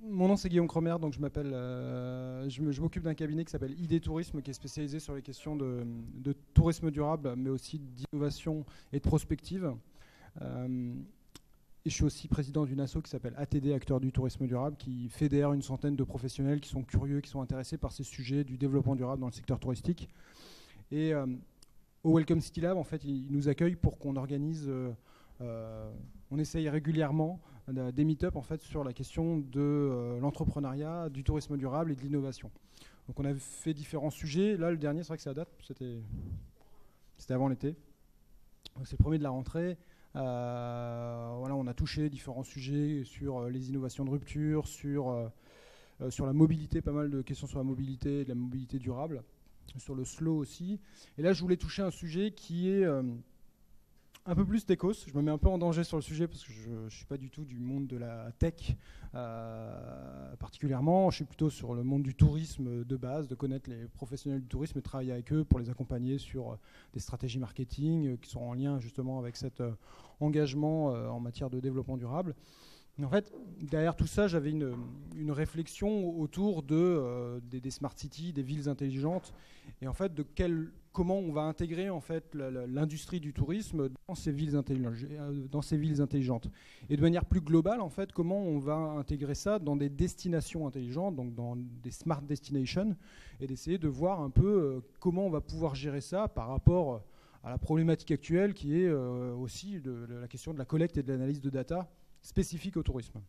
mon nom c'est Guillaume Cromer, donc je m'occupe d'un cabinet qui s'appelle ID Tourisme, qui est spécialisé sur les questions de tourisme durable, mais aussi d'innovation et de prospective. Et je suis aussi président d'une asso qui s'appelle ATD, Acteurs du tourisme durable, qui fédère une centaine de professionnels qui sont curieux, qui sont intéressés par ces sujets du développement durable dans le secteur touristique. Et au Welcome City Lab, en fait, ils nous accueillent pour qu'on organise, on essaye régulièrement des meet-up en fait, sur la question de l'entrepreneuriat, du tourisme durable et de l'innovation. Donc on a fait différents sujets. Là, le dernier, c'est vrai que c'est à date, c'était avant l'été. C'est le premier de la rentrée. Voilà, on a touché différents sujets sur les innovations de rupture, sur la mobilité, pas mal de questions sur la mobilité et de la mobilité durable, sur le slow aussi. Et là, je voulais toucher un sujet qui est un peu plus techos. Je me mets un peu en danger sur le sujet parce que je ne suis pas du tout du monde de la tech particulièrement. Je suis plutôt sur le monde du tourisme de base, de connaître les professionnels du tourisme et de travailler avec eux pour les accompagner sur des stratégies marketing qui sont en lien justement avec cet engagement en matière de développement durable. Et en fait, derrière tout ça, j'avais une réflexion autour des smart cities, des villes intelligentes, et en fait comment on va intégrer en fait l'industrie du tourisme dans ces villes intelligentes. Et de manière plus globale, en fait, comment on va intégrer ça dans des destinations intelligentes, donc dans des smart destinations, et d'essayer de voir un peu comment on va pouvoir gérer ça par rapport à la problématique actuelle qui est aussi de la question de la collecte et de l'analyse de data spécifique au tourisme.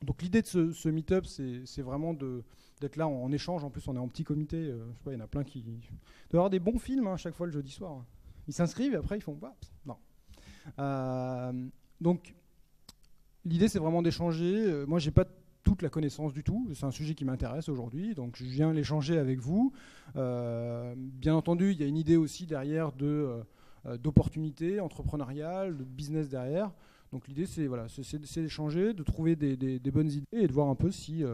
Donc l'idée de ce meet-up, c'est vraiment d'être là en échange. En plus, on est en petit comité. Je sais pas, il y en a plein qui... Il doit y avoir des bons films à chaque fois le jeudi soir. Ils s'inscrivent et après ils font... Non. Donc l'idée, c'est vraiment d'échanger. Moi, j'ai pas toute la connaissance du tout. C'est un sujet qui m'intéresse aujourd'hui. Donc je viens l'échanger avec vous. Bien entendu, il y a une idée aussi derrière d'opportunités entrepreneuriales, de business derrière. Donc l'idée, c'est d'échanger, de trouver des bonnes idées et de voir un peu si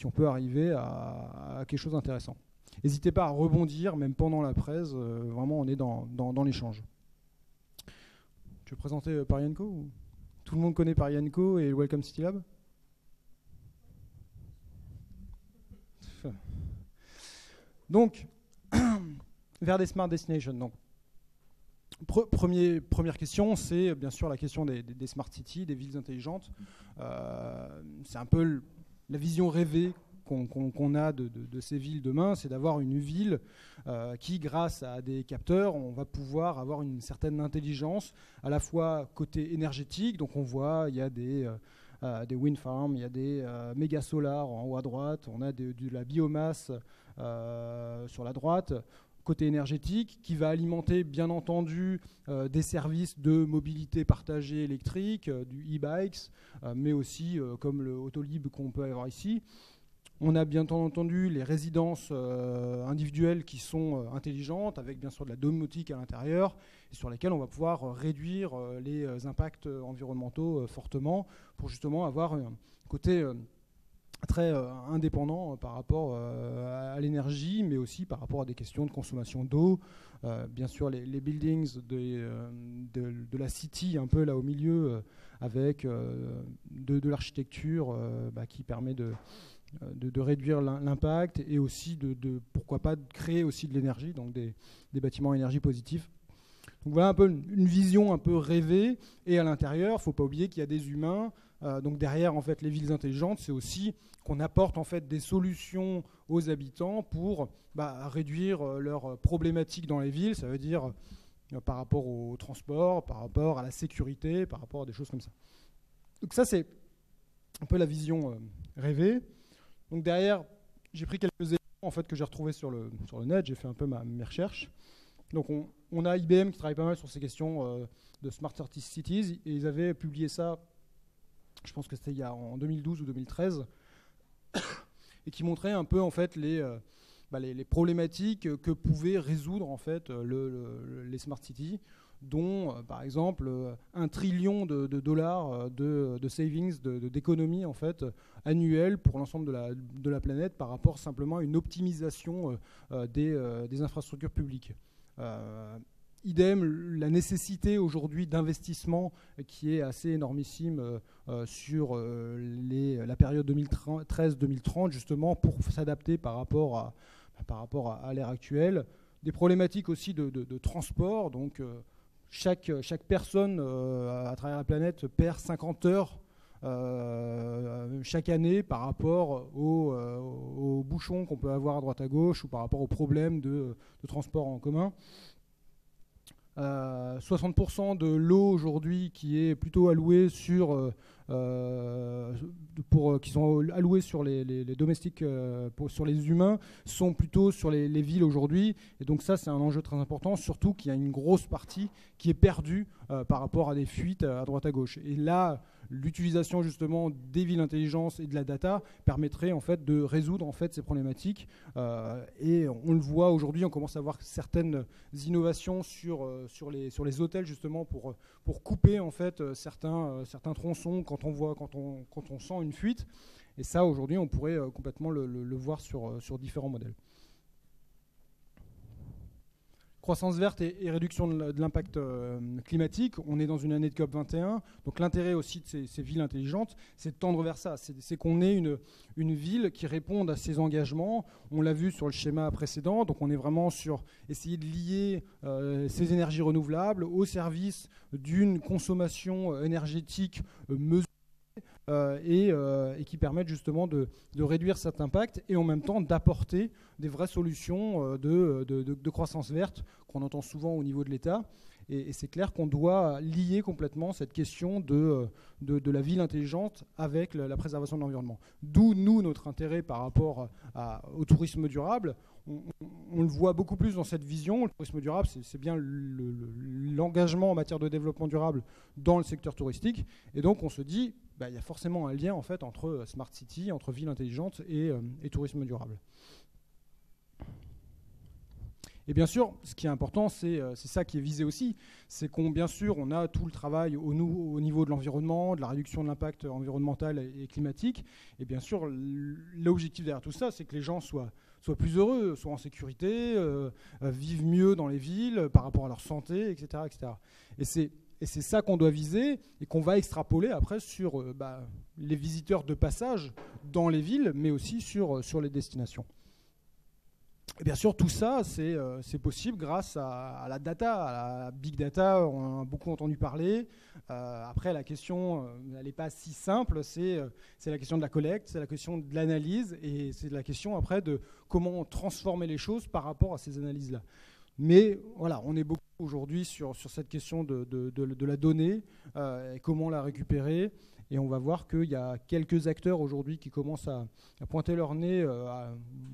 on peut arriver à quelque chose d'intéressant. N'hésitez pas à rebondir, même pendant la presse. Vraiment, on est dans l'échange. Je vais présenter Paris & Co. Tout le monde connaît Paris & Co et Welcome City Lab. Donc, vers des smart destinations. Donc, première question, c'est bien sûr la question des smart cities, des villes intelligentes. C'est un peu la vision rêvée qu'on a de ces villes demain, c'est d'avoir une ville qui, grâce à des capteurs, on va pouvoir avoir une certaine intelligence, à la fois côté énergétique, donc on voit, il y a des wind farms, il y a des méga solars en haut à droite, on a de la biomasse sur la droite, côté énergétique, qui va alimenter bien entendu des services de mobilité partagée électrique, du e-bikes, mais aussi comme le Autolib qu'on peut avoir ici. On a bien entendu les résidences individuelles qui sont intelligentes, avec bien sûr de la domotique à l'intérieur, et sur lesquelles on va pouvoir réduire les impacts environnementaux fortement, pour justement avoir un côté très indépendant par rapport à l'énergie, mais aussi par rapport à des questions de consommation d'eau. Bien sûr, les buildings de la city, un peu là au milieu, avec de l'architecture qui permet de réduire l'impact et aussi pourquoi pas, de créer aussi de l'énergie, donc des bâtiments à énergie positive. Donc voilà un peu une vision un peu rêvée. Et à l'intérieur, il ne faut pas oublier qu'il y a des humains. Donc derrière en fait, les villes intelligentes, c'est aussi qu'on apporte en fait, des solutions aux habitants pour réduire leurs problématiques dans les villes. Ça veut dire par rapport au transport, par rapport à la sécurité, par rapport à des choses comme ça. Donc ça, c'est un peu la vision rêvée. Donc derrière, j'ai pris quelques éléments en fait, que j'ai retrouvés sur le net. J'ai fait un peu mes recherches. Donc on a IBM qui travaille pas mal sur ces questions de Smart Cities. Et ils avaient publié ça, je pense que c'était en 2012 ou 2013, et qui montrait un peu en fait les problématiques que pouvaient résoudre en fait les Smart Cities, dont par exemple 1 trillion de dollars de savings, d'économies en fait annuelles pour l'ensemble de la planète par rapport simplement à une optimisation des infrastructures publiques. idem, la nécessité aujourd'hui d'investissement qui est assez énormissime sur la période 2013-2030, justement, pour s'adapter par rapport à l'ère actuelle. Des problématiques aussi de transport. Donc, chaque personne à travers la planète perd 50 heures chaque année par rapport aux bouchons qu'on peut avoir à droite à gauche ou par rapport aux problèmes de transport en commun. 60% de l'eau aujourd'hui qui est plutôt allouée qui sont alloués sur les domestiques, sur les humains, sont plutôt sur les villes aujourd'hui. Et donc ça, c'est un enjeu très important, surtout qu'il y a une grosse partie qui est perdue par rapport à des fuites à droite à gauche. Et là, l'utilisation justement des villes intelligentes et de la data permettrait en fait de résoudre en fait ces problématiques. Et on le voit aujourd'hui, on commence à voir certaines innovations sur les hôtels justement pour couper en fait certains tronçons quand on sent une fuite. Et ça, aujourd'hui, on pourrait complètement le voir sur différents modèles. Croissance verte et réduction de l'impact climatique. On est dans une année de COP21. Donc l'intérêt aussi de ces villes intelligentes, c'est de tendre vers ça. C'est qu'on ait une ville qui réponde à ses engagements. On l'a vu sur le schéma précédent. Donc on est vraiment sur essayer de lier ces énergies renouvelables au service d'une consommation énergétique mesurée. Et qui permettent justement de réduire cet impact et en même temps d'apporter des vraies solutions de croissance verte qu'on entend souvent au niveau de l'État. Et c'est clair qu'on doit lier complètement cette question de la ville intelligente avec la préservation de l'environnement. D'où, nous, notre intérêt par rapport au tourisme durable. On le voit beaucoup plus dans cette vision. Le tourisme durable, c'est bien l'engagement en matière de développement durable dans le secteur touristique. Et donc, on se dit, il y a forcément un lien en fait, entre Smart City, entre ville intelligente et tourisme durable. Et bien sûr, ce qui est important, c'est ça qui est visé aussi, c'est bien sûr, on a tout le travail au niveau de l'environnement, de la réduction de l'impact environnemental et climatique. Et bien sûr, l'objectif derrière tout ça, c'est que les gens soient plus heureux, soient en sécurité, vivent mieux dans les villes par rapport à leur santé, etc. etc. Et c'est ça qu'on doit viser et qu'on va extrapoler après sur les visiteurs de passage dans les villes, mais aussi sur les destinations. Et bien sûr, tout ça, c'est possible grâce à la data, à la big data. On en a beaucoup entendu parler. Après, la question, elle n'est pas si simple. C'est la question de la collecte, c'est la question de l'analyse, et c'est la question après de comment transformer les choses par rapport à ces analyses-là. Mais voilà, on est beaucoup aujourd'hui sur cette question de la donnée, et comment la récupérer. Et on va voir qu'il y a quelques acteurs aujourd'hui qui commencent à pointer leur nez.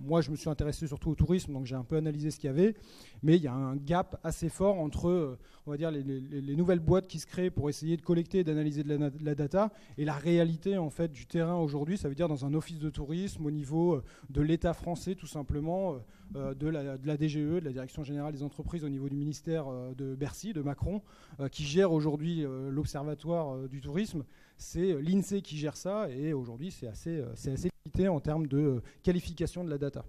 Moi, je me suis intéressé surtout au tourisme, donc j'ai un peu analysé ce qu'il y avait. Mais il y a un gap assez fort entre, on va dire, les nouvelles boîtes qui se créent pour essayer de collecter et d'analyser de la data et la réalité en fait, du terrain aujourd'hui. Ça veut dire dans un office de tourisme, au niveau de l'État français, tout simplement, de la DGE, de la Direction Générale des Entreprises, au niveau du ministère de Bercy, de Macron, qui gère aujourd'hui l'Observatoire du tourisme. C'est l'INSEE qui gère ça, et aujourd'hui, c'est assez limité en termes de qualification de la data.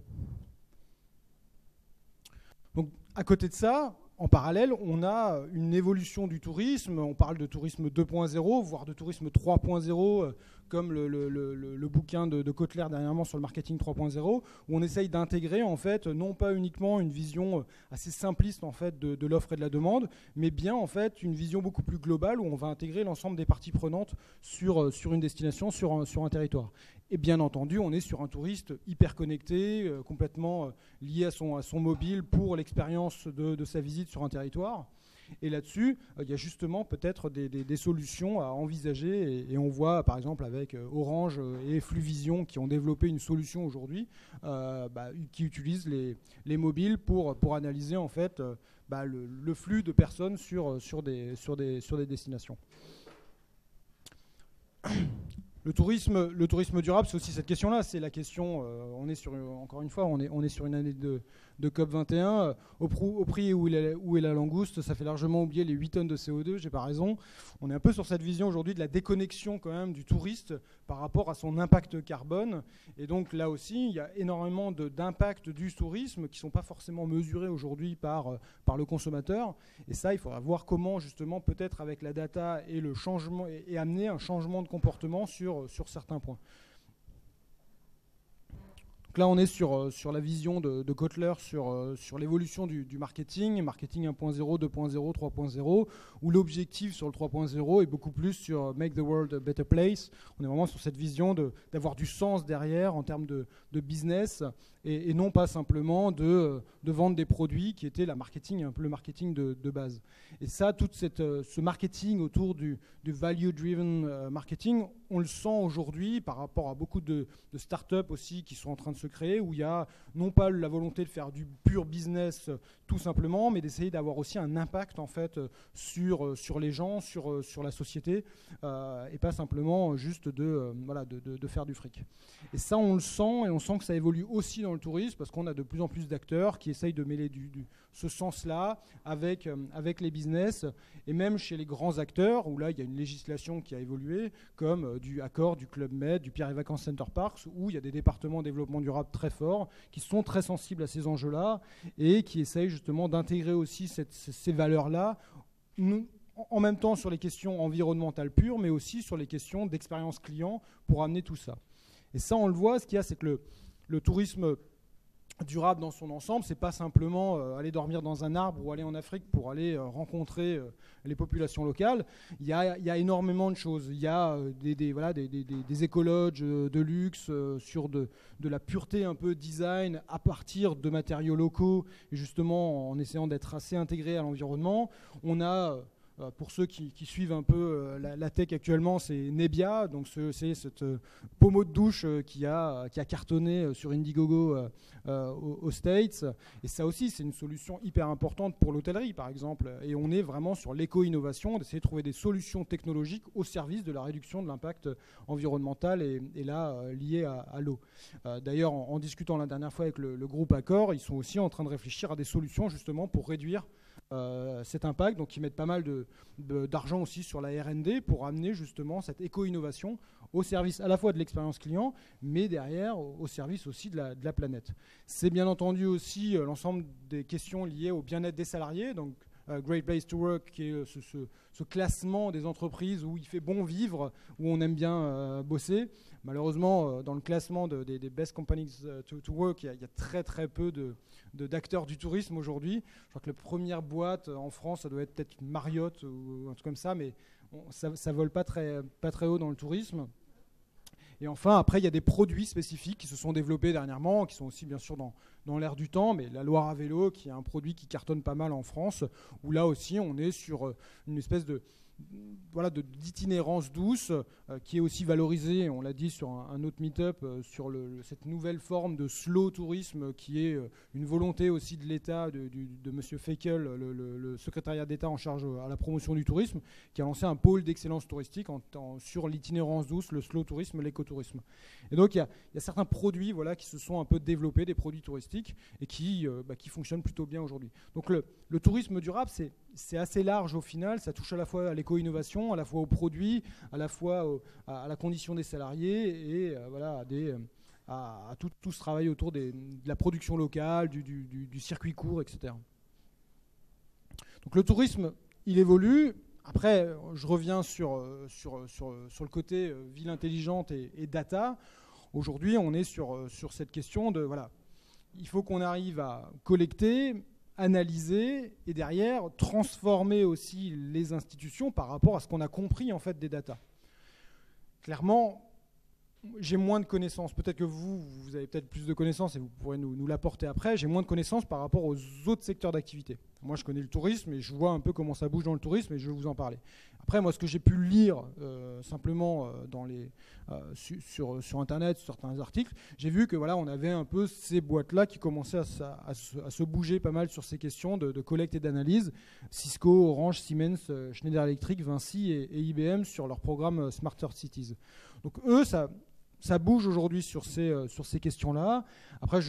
Donc, à côté de ça, en parallèle, on a une évolution du tourisme. On parle de tourisme 2.0, voire de tourisme 3.0, comme le bouquin de Kotler dernièrement sur le marketing 3.0, où on essaye d'intégrer en fait non pas uniquement une vision assez simpliste en fait de l'offre et de la demande, mais bien en fait une vision beaucoup plus globale où on va intégrer l'ensemble des parties prenantes sur une destination, sur un territoire. Et bien entendu, on est sur un touriste hyper connecté, complètement lié à son mobile pour l'expérience de sa visite sur un territoire. Et là-dessus, il y a justement peut-être des solutions à envisager. Et on voit, par exemple, avec Orange et Fluvision qui ont développé une solution aujourd'hui qui utilise les mobiles pour analyser en fait le flux de personnes sur des destinations. Le tourisme durable, c'est aussi cette question-là. C'est la question, encore une fois, on est sur une année de COP21. Au prix où est la langouste, ça fait largement oublier les 8 tonnes de CO2, j'ai pas raison. On est un peu sur cette vision aujourd'hui de la déconnexion quand même du touriste par rapport à son impact carbone. Et donc là aussi, il y a énormément d'impacts du tourisme qui ne sont pas forcément mesurés aujourd'hui par le consommateur. Et ça, il faudra voir comment justement peut-être avec la data et le changement et amener un changement de comportement sur certains points. Donc là, on est sur la vision de Kotler sur l'évolution du marketing 1.0, 2.0, 3.0, où l'objectif sur le 3.0 est beaucoup plus sur Make the World a Better Place. On est vraiment sur cette vision d'avoir du sens derrière en termes de business et non pas simplement de vendre des produits qui étaient un peu le marketing de base. Et ça, tout ce marketing autour du value-driven marketing, on le sent aujourd'hui par rapport à beaucoup de startups aussi qui sont en train de se créer, où il y a non pas la volonté de faire du pur business tout simplement, mais d'essayer d'avoir aussi un impact en fait sur les gens, sur la société, et pas simplement juste de faire du fric. Et ça, on le sent, et on sent que ça évolue aussi dans le tourisme, parce qu'on a de plus en plus d'acteurs qui essayent de mêler ce sens-là avec les business, et même chez les grands acteurs, où là, il y a une législation qui a évolué, comme du Accor, du Club Med, du Pierre et Vacances Center Parks, où il y a des départements de développement durable très forts, qui sont très sensibles à ces enjeux-là, et qui essayent justement d'intégrer aussi ces valeurs-là, en même temps sur les questions environnementales pures, mais aussi sur les questions d'expérience client pour amener tout ça. Et ça, on le voit, ce qu'il y a, c'est que le tourisme durable dans son ensemble, c'est pas simplement aller dormir dans un arbre ou aller en Afrique pour aller rencontrer les populations locales. Il y a énormément de choses. Il y a des écologes de luxe sur de la pureté un peu design à partir de matériaux locaux et justement en essayant d'être assez intégré à l'environnement. On a pour ceux qui suivent un peu la tech actuellement, c'est Nebbia, donc c'est cette pommeau de douche qui a cartonné sur Indiegogo aux States. Et ça aussi, c'est une solution hyper importante pour l'hôtellerie, par exemple. Et on est vraiment sur l'éco-innovation, d'essayer de trouver des solutions technologiques au service de la réduction de l'impact environnemental et là, lié à l'eau. D'ailleurs, en discutant la dernière fois avec le groupe Accor, ils sont aussi en train de réfléchir à des solutions justement pour réduire cet impact, donc ils mettent pas mal d'argent aussi sur la R&D pour amener justement cette éco-innovation au service à la fois de l'expérience client, mais derrière au service aussi de la planète. C'est bien entendu aussi l'ensemble des questions liées au bien-être des salariés, donc Great Place to Work, qui est ce classement des entreprises où il fait bon vivre, où on aime bien bosser. Malheureusement, dans le classement des Best Companies to Work, il y a très très peu d'acteurs du tourisme aujourd'hui. Je crois que la première boîte en France, ça doit être peut-être Marriott ou un truc comme ça, mais ça vole pas très haut dans le tourisme. Et enfin, après, il y a des produits spécifiques qui se sont développés dernièrement, qui sont aussi bien sûr dans l'air du temps, mais la Loire à vélo, qui est un produit qui cartonne pas mal en France, où là aussi, on est sur une espèce d'itinérance douce qui est aussi valorisée, on l'a dit sur un autre meet-up, sur cette nouvelle forme de slow tourisme qui est une volonté aussi de l'État, de M. Feckel, le secrétariat d'État en charge à la promotion du tourisme, qui a lancé un pôle d'excellence touristique sur l'itinérance douce, le slow tourisme, l'écotourisme. Et donc il y a certains produits qui se sont un peu développés, des produits touristiques, et qui fonctionnent plutôt bien aujourd'hui. Donc le tourisme durable, c'est assez large au final, ça touche à la fois à l'éco-innovation, à la fois aux produits, à la fois à la condition des salariés et à tout ce travail autour de la production locale, du circuit court, etc. Donc le tourisme, il évolue. Après, je reviens sur le côté ville intelligente et data. Aujourd'hui, on est sur cette question il faut qu'on arrive à collecter, analyser et derrière transformer aussi les institutions par rapport à ce qu'on a compris en fait des data. Clairement, j'ai moins de connaissances. Peut-être que vous avez peut-être plus de connaissances et vous pourrez nous l'apporter après. J'ai moins de connaissances par rapport aux autres secteurs d'activité. Moi, je connais le tourisme et je vois un peu comment ça bouge dans le tourisme et je vais vous en parler. Après, moi, ce que j'ai pu lire simplement sur Internet, sur certains articles, j'ai vu que on avait un peu ces boîtes-là qui commençaient à se bouger pas mal sur ces questions de collecte et d'analyse. Cisco, Orange, Siemens, Schneider Electric, Vinci et IBM sur leur programme Smarter Cities. Donc eux, ça bouge aujourd'hui sur ces questions-là. Après,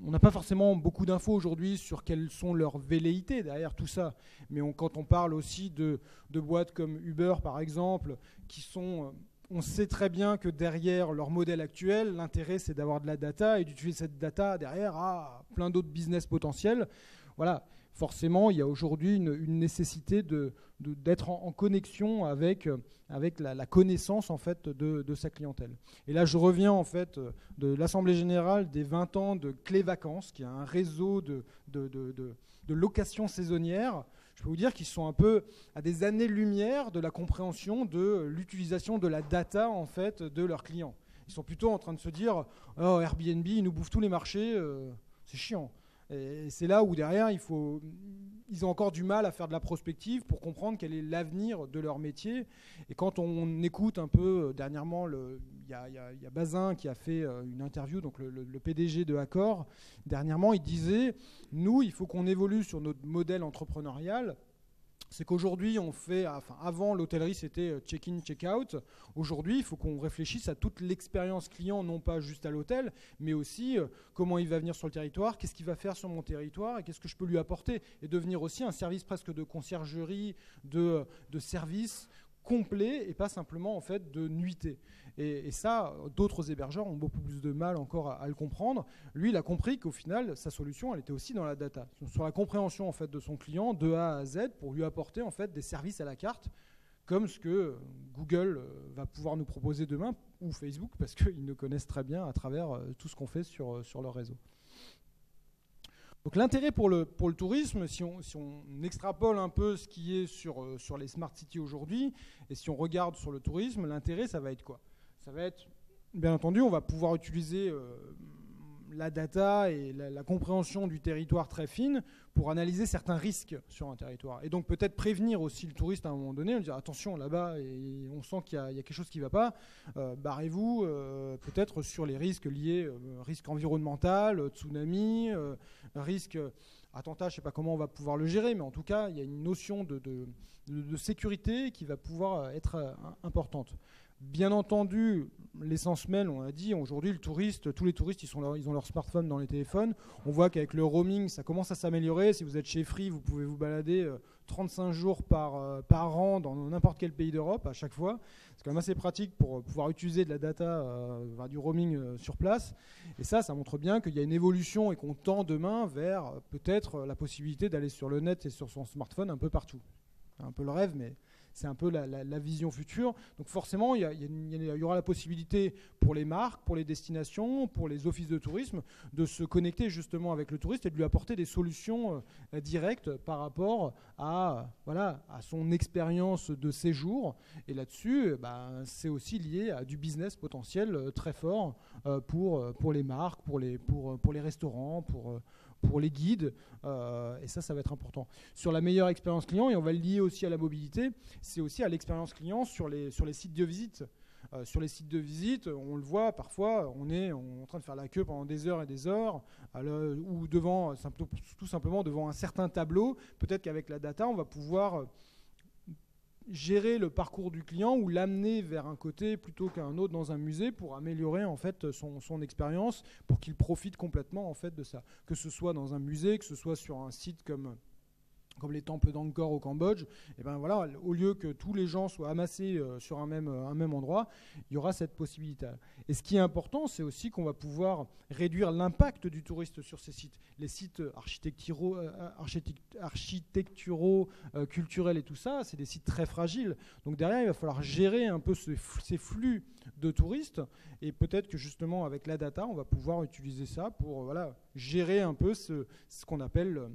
on n'a pas forcément beaucoup d'infos aujourd'hui sur quelles sont leurs velléités derrière tout ça. Mais quand on parle aussi de boîtes comme Uber, par exemple, qui sont... on sait très bien que derrière leur modèle actuel, l'intérêt, c'est d'avoir de la data et d'utiliser cette data derrière à plein d'autres business potentiels. Voilà. Forcément, il y a aujourd'hui une nécessité d'être en connexion avec la connaissance en fait, de sa clientèle. Et là, je reviens en fait de l'Assemblée générale des 20 ans de Clé Vacances, qui est un réseau de location saisonnière. Je peux vous dire qu'ils sont un peu à des années-lumière de la compréhension de l'utilisation de la data en fait, de leurs clients. Ils sont plutôt en train de se dire « Oh, Airbnb, ils nous bouffent tous les marchés, c'est chiant ». Et c'est là où derrière, ils ont encore du mal à faire de la prospective pour comprendre quel est l'avenir de leur métier. Et quand on écoute un peu, dernièrement, il y a Bazin qui a fait une interview, donc le PDG de Accor. Dernièrement, il disait, nous, il faut qu'on évolue sur notre modèle entrepreneurial. C'est qu'aujourd'hui, avant l'hôtellerie, c'était check-in, check-out. Aujourd'hui, il faut qu'on réfléchisse à toute l'expérience client, non pas juste à l'hôtel, mais aussi comment il va venir sur le territoire, qu'est-ce qu'il va faire sur mon territoire et qu'est-ce que je peux lui apporter. Et devenir aussi un service presque de conciergerie, de service complet et pas simplement en fait de nuitée. Et ça, d'autres hébergeurs ont beaucoup plus de mal encore à le comprendre. Lui, il a compris qu'au final, sa solution, elle était aussi dans la data, sur la compréhension en fait de son client de A à Z pour lui apporter en fait des services à la carte, comme ce que Google va pouvoir nous proposer demain ou Facebook, parce qu'ils nous connaissent très bien à travers tout ce qu'on fait sur leur réseau. Donc l'intérêt pour le tourisme, si on extrapole un peu ce qui est sur les smart cities aujourd'hui, et si on regarde sur le tourisme, l'intérêt, ça va être quoi? Ça va être, bien entendu, on va pouvoir utiliser la data et la compréhension du territoire très fine pour analyser certains risques sur un territoire. Et donc peut-être prévenir aussi le touriste à un moment donné, on dire attention là-bas, et on sent qu'il y a quelque chose qui ne va pas, barrez-vous peut-être sur les risques liés, risque environnemental, tsunami, risque attentat, je ne sais pas comment on va pouvoir le gérer, mais en tout cas, il y a une notion de sécurité qui va pouvoir être importante. Bien entendu, l'essence même, on a dit, aujourd'hui, tous les touristes, ils ont leur smartphone dans les téléphones. On voit qu'avec le roaming, ça commence à s'améliorer. Si vous êtes chez Free, vous pouvez vous balader 35 jours par an dans n'importe quel pays d'Europe à chaque fois. C'est quand même assez pratique pour pouvoir utiliser de la data, du roaming sur place. Et ça montre bien qu'il y a une évolution et qu'on tend demain vers peut-être la possibilité d'aller sur le net et sur son smartphone un peu partout. C'est un peu le rêve, mais... c'est un peu la vision future. Donc forcément, il y aura la possibilité pour les marques, pour les destinations, pour les offices de tourisme, de se connecter justement avec le touriste et de lui apporter des solutions directes par rapport à son expérience de séjour. Et là-dessus, c'est aussi lié à du business potentiel très fort pour les marques, pour les restaurants, pour les guides, et ça va être important. Sur la meilleure expérience client, et on va le lier aussi à la mobilité, c'est aussi à l'expérience client sur les sites de visite. Sur les sites de visite, on le voit parfois, on est en train de faire la queue pendant des heures et des heures, ou tout simplement devant un certain tableau. Peut-être qu'avec la data, on va pouvoir gérer le parcours du client ou l'amener vers un côté plutôt qu'un autre dans un musée pour améliorer en fait son expérience, pour qu'il profite complètement en fait de ça. Que ce soit dans un musée, que ce soit sur un site comme les temples d'Angkor au Cambodge, et ben voilà, au lieu que tous les gens soient amassés sur un même endroit, il y aura cette possibilité. Et ce qui est important, c'est aussi qu'on va pouvoir réduire l'impact du touriste sur ces sites. Les sites architecturaux, culturels et tout ça, c'est des sites très fragiles. Donc derrière, il va falloir gérer un peu ces flux de touristes, et peut-être que justement avec la data, on va pouvoir utiliser ça pour gérer un peu ce qu'on appelle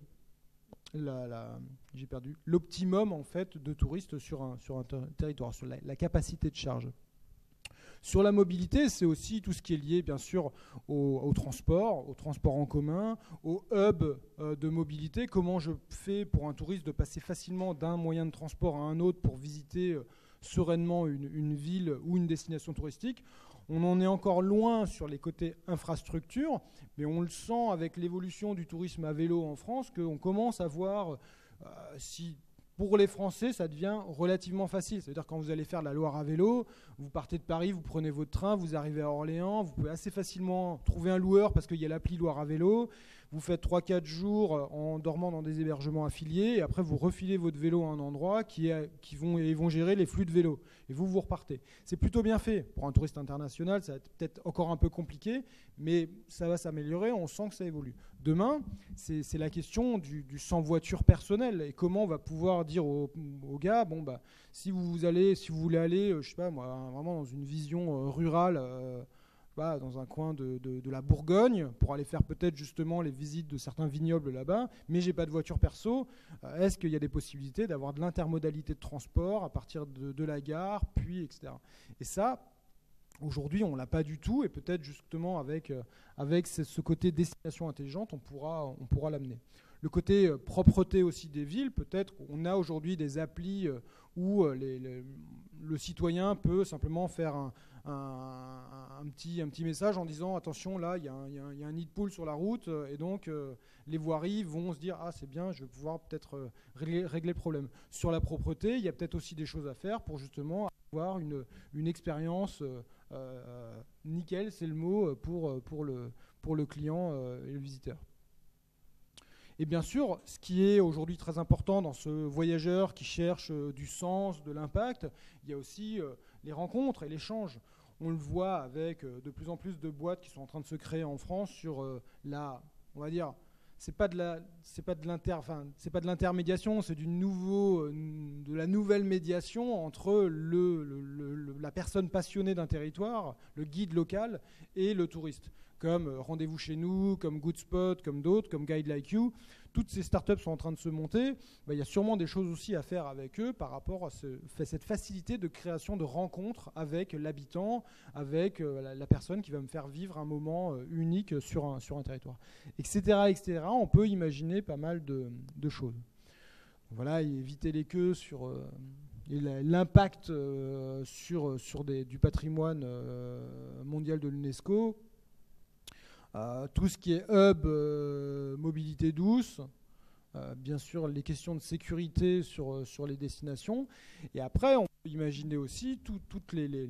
l'optimum en fait de touristes sur un territoire, sur la capacité de charge. Sur la mobilité, c'est aussi tout ce qui est lié bien sûr au transport en commun, au hub de mobilité. Comment je fais pour un touriste de passer facilement d'un moyen de transport à un autre pour visiter sereinement une ville ou une destination touristique. On en est encore loin sur les côtés infrastructure, mais on le sent avec l'évolution du tourisme à vélo en France, qu'on commence à voir, si Pour les Français, ça devient relativement facile. C'est-à-dire quand vous allez faire la Loire à vélo, vous partez de Paris, vous prenez votre train, vous arrivez à Orléans, vous pouvez assez facilement trouver un loueur parce qu'il y a l'appli Loire à vélo. Vous faites 3-4 jours en dormant dans des hébergements affiliés et après vous refilez votre vélo à un endroit ils vont gérer les flux de vélo. Et vous repartez. C'est plutôt bien fait. Pour un touriste international, ça va être peut-être encore un peu compliqué, mais ça va s'améliorer, on sent que ça évolue. Demain, c'est la question du sans voiture personnelle et comment on va pouvoir dire aux gars, bon, bah, si vous voulez aller, je sais pas moi, vraiment dans une vision rurale, dans un coin de la Bourgogne, pour aller faire peut-être justement les visites de certains vignobles là-bas, mais j'ai pas de voiture perso, est-ce qu'il y a des possibilités d'avoir de l'intermodalité de transport à partir de la gare, puis etc. Et ça, aujourd'hui, on l'a pas du tout, et peut-être justement avec ce côté destination intelligente, on pourra l'amener. Le côté propreté aussi des villes, peut-être qu'on a aujourd'hui des applis où le citoyen peut simplement faire un petit message en disant attention, là il y a un nid de poule sur la route, et donc les voiries vont se dire ah c'est bien, je vais pouvoir peut-être régler le problème. Sur la propreté, il y a peut-être aussi des choses à faire pour justement avoir une expérience nickel, c'est le mot, pour le client et le visiteur. Et bien sûr, ce qui est aujourd'hui très important dans ce voyageur qui cherche du sens, de l'impact, il y a aussi les rencontres et l'échange. On le voit avec de plus en plus de boîtes qui sont en train de se créer en France sur on va dire, c'est pas de l'intermédiation, c'est de la nouvelle médiation entre la personne passionnée d'un territoire, le guide local, et le touriste. Comme Rendez-vous chez nous, comme Goodspot, comme d'autres, comme Guide Like You. Toutes ces startups sont en train de se monter. Il y a sûrement des choses aussi à faire avec eux par rapport à cette facilité de création de rencontres avec l'habitant, avec la personne qui va me faire vivre un moment unique sur un territoire, etc., etc. On peut imaginer pas mal de choses. Voilà, éviter les queues sur l'impact sur du patrimoine mondial de l'UNESCO. Tout ce qui est hub, mobilité douce, bien sûr les questions de sécurité sur les destinations. Et après, on peut imaginer aussi toutes les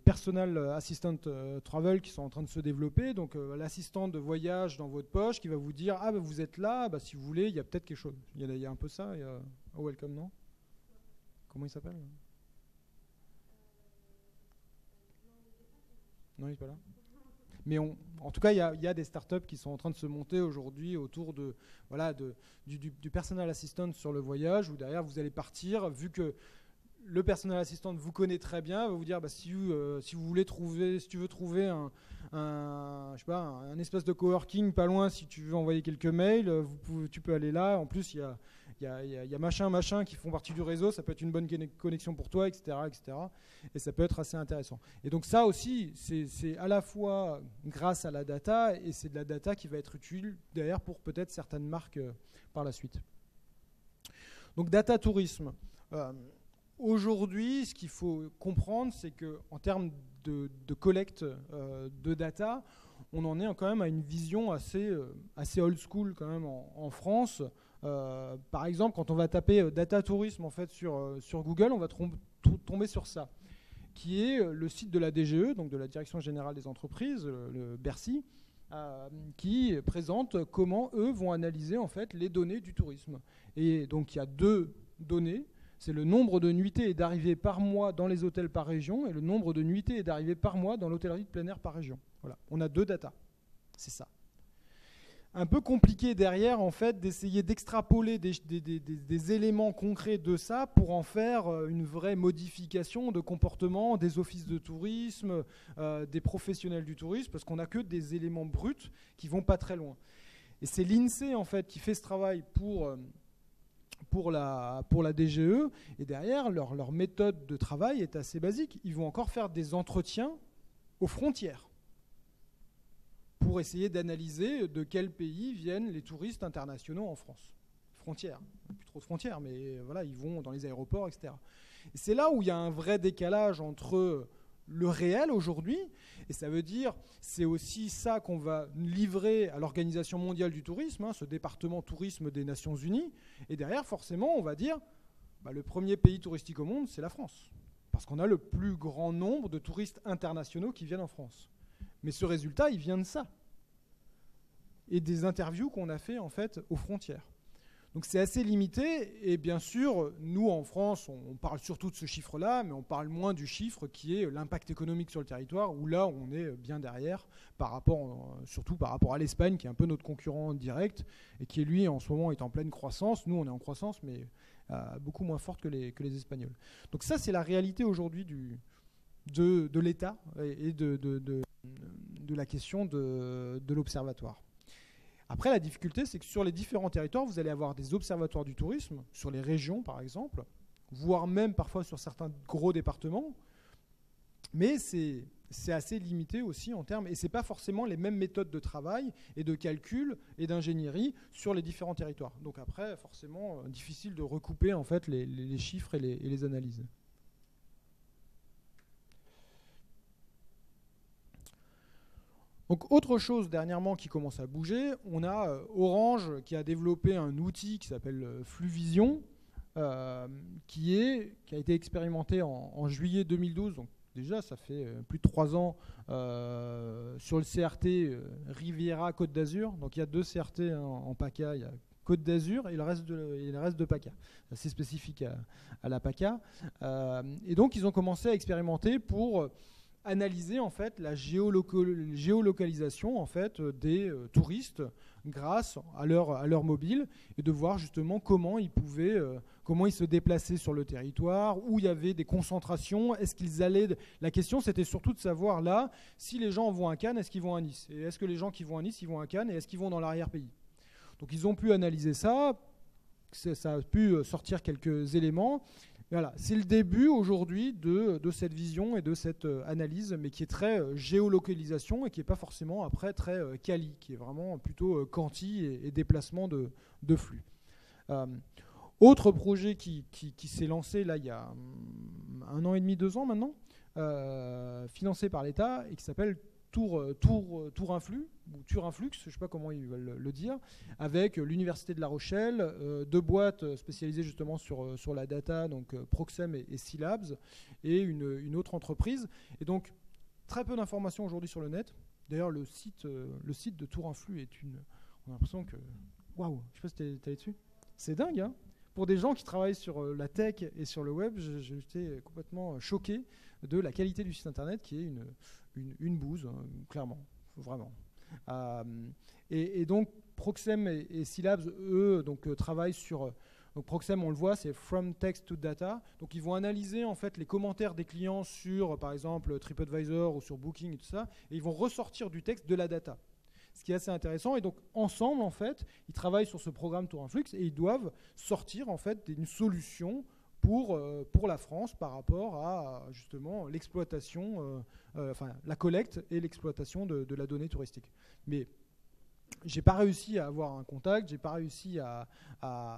personal assistant travel qui sont en train de se développer. Donc l'assistant de voyage dans votre poche qui va vous dire ah bah, vous êtes là, bah, si vous voulez, il y a peut-être quelque chose. Il y a un peu ça. Il y a Welcome, non? Comment il s'appelle? Non, il n'est pas là. Mais en tout cas, il y a des startups qui sont en train de se monter aujourd'hui autour du personal assistant sur le voyage, où derrière vous allez partir, vu que le personal assistant vous connaît très bien, va vous dire bah, si tu veux trouver un espace de coworking pas loin, si tu veux envoyer quelques mails, tu peux aller là. En plus, il y a machin qui font partie du réseau, ça peut être une bonne connexion pour toi, etc., etc. Et ça peut être assez intéressant. Et donc ça aussi, c'est à la fois grâce à la data, et c'est de la data qui va être utile derrière pour peut-être certaines marques par la suite. Donc data tourisme. Aujourd'hui, ce qu'il faut comprendre, c'est qu'en termes de collecte de data, on en est quand même à une vision assez old school quand même en France. Par exemple, quand on va taper data tourisme en fait sur Google, on va tomber sur ça, qui est le site de la DGE, donc de la Direction Générale des Entreprises, le Bercy, qui présente comment eux vont analyser en fait les données du tourisme. Et donc il y a deux données. C'est le nombre de nuitées et d'arrivées par mois dans les hôtels par région et le nombre de nuitées et d'arrivées par mois dans l'hôtellerie de plein air par région. Voilà, on a deux datas. C'est ça. Un peu compliqué derrière, en fait, d'essayer d'extrapoler des éléments concrets de ça pour en faire une vraie modification de comportement des offices de tourisme, des professionnels du tourisme, parce qu'on n'a que des éléments bruts qui ne vont pas très loin. Et c'est l'INSEE, en fait, qui fait ce travail pour la DGE, et derrière, leur méthode de travail est assez basique. Ils vont encore faire des entretiens aux frontières pour essayer d'analyser de quel pays viennent les touristes internationaux en France. Frontières, plus trop de frontières, mais voilà, ils vont dans les aéroports, etc. Et c'est là où il y a un vrai décalage entre le réel aujourd'hui. Et ça veut dire, c'est aussi ça qu'on va livrer à l'Organisation mondiale du tourisme, hein, ce département tourisme des Nations Unies. Et derrière, forcément, on va dire, le premier pays touristique au monde, c'est la France. Parce qu'on a le plus grand nombre de touristes internationaux qui viennent en France. Mais ce résultat, il vient de ça. Et des interviews qu'on a fait, en fait, aux frontières. Donc c'est assez limité, et bien sûr, nous en France, on parle surtout de ce chiffre-là, mais on parle moins du chiffre qui est l'impact économique sur le territoire, où là on est bien derrière, surtout par rapport à l'Espagne, qui est un peu notre concurrent direct, et qui lui en ce moment est en pleine croissance. Nous on est en croissance, mais beaucoup moins forte que les Espagnols. Donc ça c'est la réalité aujourd'hui de l'État et de la question de l'observatoire. Après, la difficulté, c'est que sur les différents territoires, vous allez avoir des observatoires du tourisme, sur les régions par exemple, voire même parfois sur certains gros départements, mais c'est assez limité aussi en termes, et ce n'est pas forcément les mêmes méthodes de travail et de calcul et d'ingénierie sur les différents territoires. Donc après, forcément, difficile de recouper en fait les chiffres et les analyses. Donc autre chose dernièrement qui commence à bouger, on a Orange qui a développé un outil qui s'appelle Fluvision, qui a été expérimenté en juillet 2012, donc déjà ça fait plus de 3 ans sur le CRT Riviera Côte d'Azur. Donc il y a 2 CRT en PACA, il y a Côte d'Azur et le reste de PACA. C'est assez spécifique à la PACA. Et donc ils ont commencé à expérimenter pour analyser en fait la géolocalisation en fait des touristes grâce à leur mobile, et de voir justement comment ils se déplaçaient sur le territoire, où il y avait des concentrations, est-ce qu'ils allaient. La question c'était surtout de savoir là si les gens vont à Cannes, est-ce qu'ils vont à Nice, et est-ce que les gens qui vont à Nice ils vont à Cannes, et est-ce qu'ils vont dans l'arrière-pays. Donc ils ont pu analyser ça a pu sortir quelques éléments. Voilà, c'est le début aujourd'hui de cette vision et de cette analyse, mais qui est très géolocalisation et qui n'est pas forcément après très quali, qui est vraiment plutôt quanti et déplacement de flux. Autre projet qui s'est lancé là il y a 1 an et demi, 2 ans maintenant, financé par l'État et qui s'appelle Tourinflux, ou Turinflux, je ne sais pas comment ils veulent le dire, avec l'Université de La Rochelle, 2 boîtes spécialisées justement sur la data, donc Proxem et Scilabs, et une autre entreprise. Et donc, très peu d'informations aujourd'hui sur le net. D'ailleurs, le site de Tourinflux on a l'impression que... Waouh, je ne sais pas si tu es allé dessus. C'est dingue, hein. Pour des gens qui travaillent sur la tech et sur le web, j'étais complètement choqué de la qualité du site internet, qui est une bouse, hein, clairement, vraiment. Et donc Proxem et Scilabs, eux, travaillent sur... Donc Proxem, on le voit, c'est From Text to Data. Donc ils vont analyser en fait les commentaires des clients sur, par exemple, TripAdvisor ou sur Booking et tout ça, et ils vont ressortir du texte de la data. Ce qui est assez intéressant. Et donc ensemble, en fait, ils travaillent sur ce programme Tourinflux et ils doivent sortir en fait une solution pour la France par rapport à justement l'exploitation, la collecte et l'exploitation de la donnée touristique. Mais j'ai pas réussi à avoir un contact, j'ai pas réussi à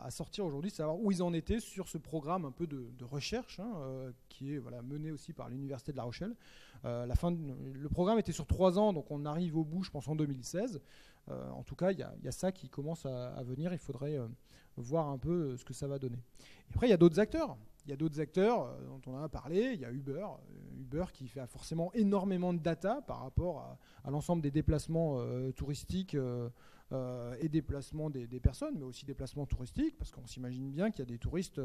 sortir aujourd'hui, savoir où ils en étaient sur ce programme un peu de recherche, hein, qui est mené aussi par l'Université de La Rochelle. Le programme était sur 3 ans, donc on arrive au bout, je pense, en 2016. En tout cas, il y a ça qui commence à venir. Il faudrait voir un peu ce que ça va donner. Et après, il y a d'autres acteurs. Il y a d'autres acteurs dont on a parlé. Il y a Uber qui fait forcément énormément de data par rapport à l'ensemble des déplacements touristiques et déplacements des personnes, mais aussi déplacements touristiques, parce qu'on s'imagine bien qu'il y a des touristes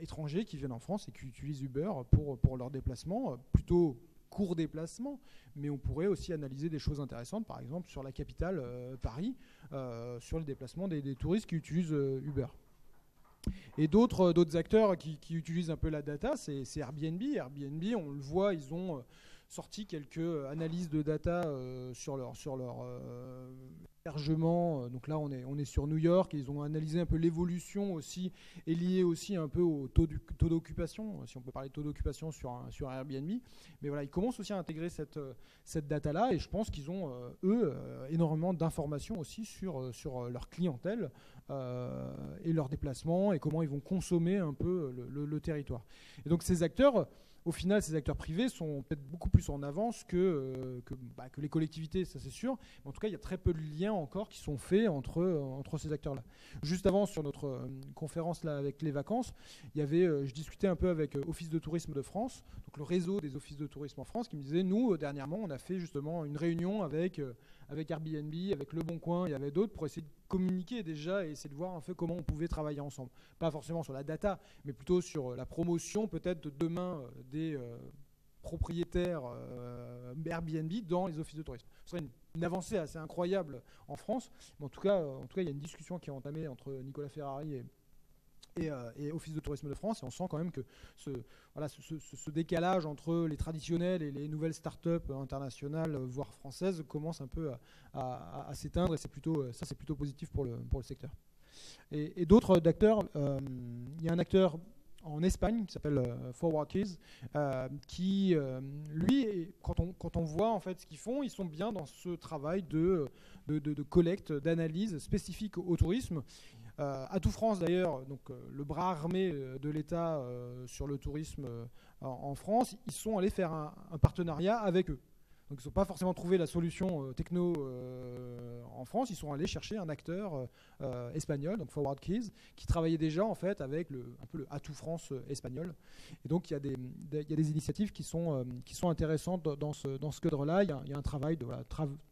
étrangers qui viennent en France et qui utilisent Uber pour leurs déplacements, plutôt courts déplacements, mais on pourrait aussi analyser des choses intéressantes, par exemple sur la capitale, Paris, sur le déplacement des touristes qui utilisent Uber. Et d'autres acteurs qui utilisent un peu la data, c'est Airbnb. Airbnb, on le voit, ils ont sorti quelques analyses de data sur leur hébergement. Donc là, on est sur New York. Et ils ont analysé un peu l'évolution aussi, et lié aussi un peu au taux d'occupation, si on peut parler de taux d'occupation sur Airbnb. Mais voilà, ils commencent aussi à intégrer cette data-là, et je pense qu'ils ont, eux, énormément d'informations aussi sur leur clientèle et leurs déplacements, et comment ils vont consommer un peu le territoire. Et donc ces acteurs... au final, ces acteurs privés sont peut-être beaucoup plus en avance que les collectivités, ça c'est sûr. Mais en tout cas, il y a très peu de liens encore qui sont faits entre ces acteurs-là. Juste avant, sur notre conférence là, avec les vacances, il y avait, je discutais un peu avec Office de tourisme de France, donc le réseau des offices de tourisme en France, qui me disait, nous, dernièrement, on a fait justement une réunion avec Airbnb, avec Le Bon Coin, il y avait d'autres, pour essayer de communiquer déjà et essayer de voir un peu comment on pouvait travailler ensemble. Pas forcément sur la data, mais plutôt sur la promotion peut-être de demain des propriétaires Airbnb dans les offices de tourisme. Ce serait une avancée assez incroyable en France, mais en tout cas, il y a une discussion qui est entamée entre Nicolas Ferrari et Office de tourisme de France, et on sent quand même que ce décalage entre les traditionnels et les nouvelles startups internationales, voire françaises, commence un peu à s'éteindre, et c'est plutôt positif pour le secteur. Et d'autres acteurs, il y a un acteur en Espagne qui s'appelle Forward Keys, qui, lui, quand on voit en fait ce qu'ils font, ils sont bien dans ce travail de collecte, d'analyse spécifique au tourisme. Atout France d'ailleurs, donc le bras armé de l'État sur le tourisme en France, ils sont allés faire un partenariat avec eux. Donc ils n'ont pas forcément trouvé la solution techno en France, ils sont allés chercher un acteur espagnol, donc Forward Keys, qui travaillait déjà en fait avec un peu le Atout France espagnol. Et donc il y a des initiatives qui sont intéressantes dans ce cadre-là. Il y a un travail de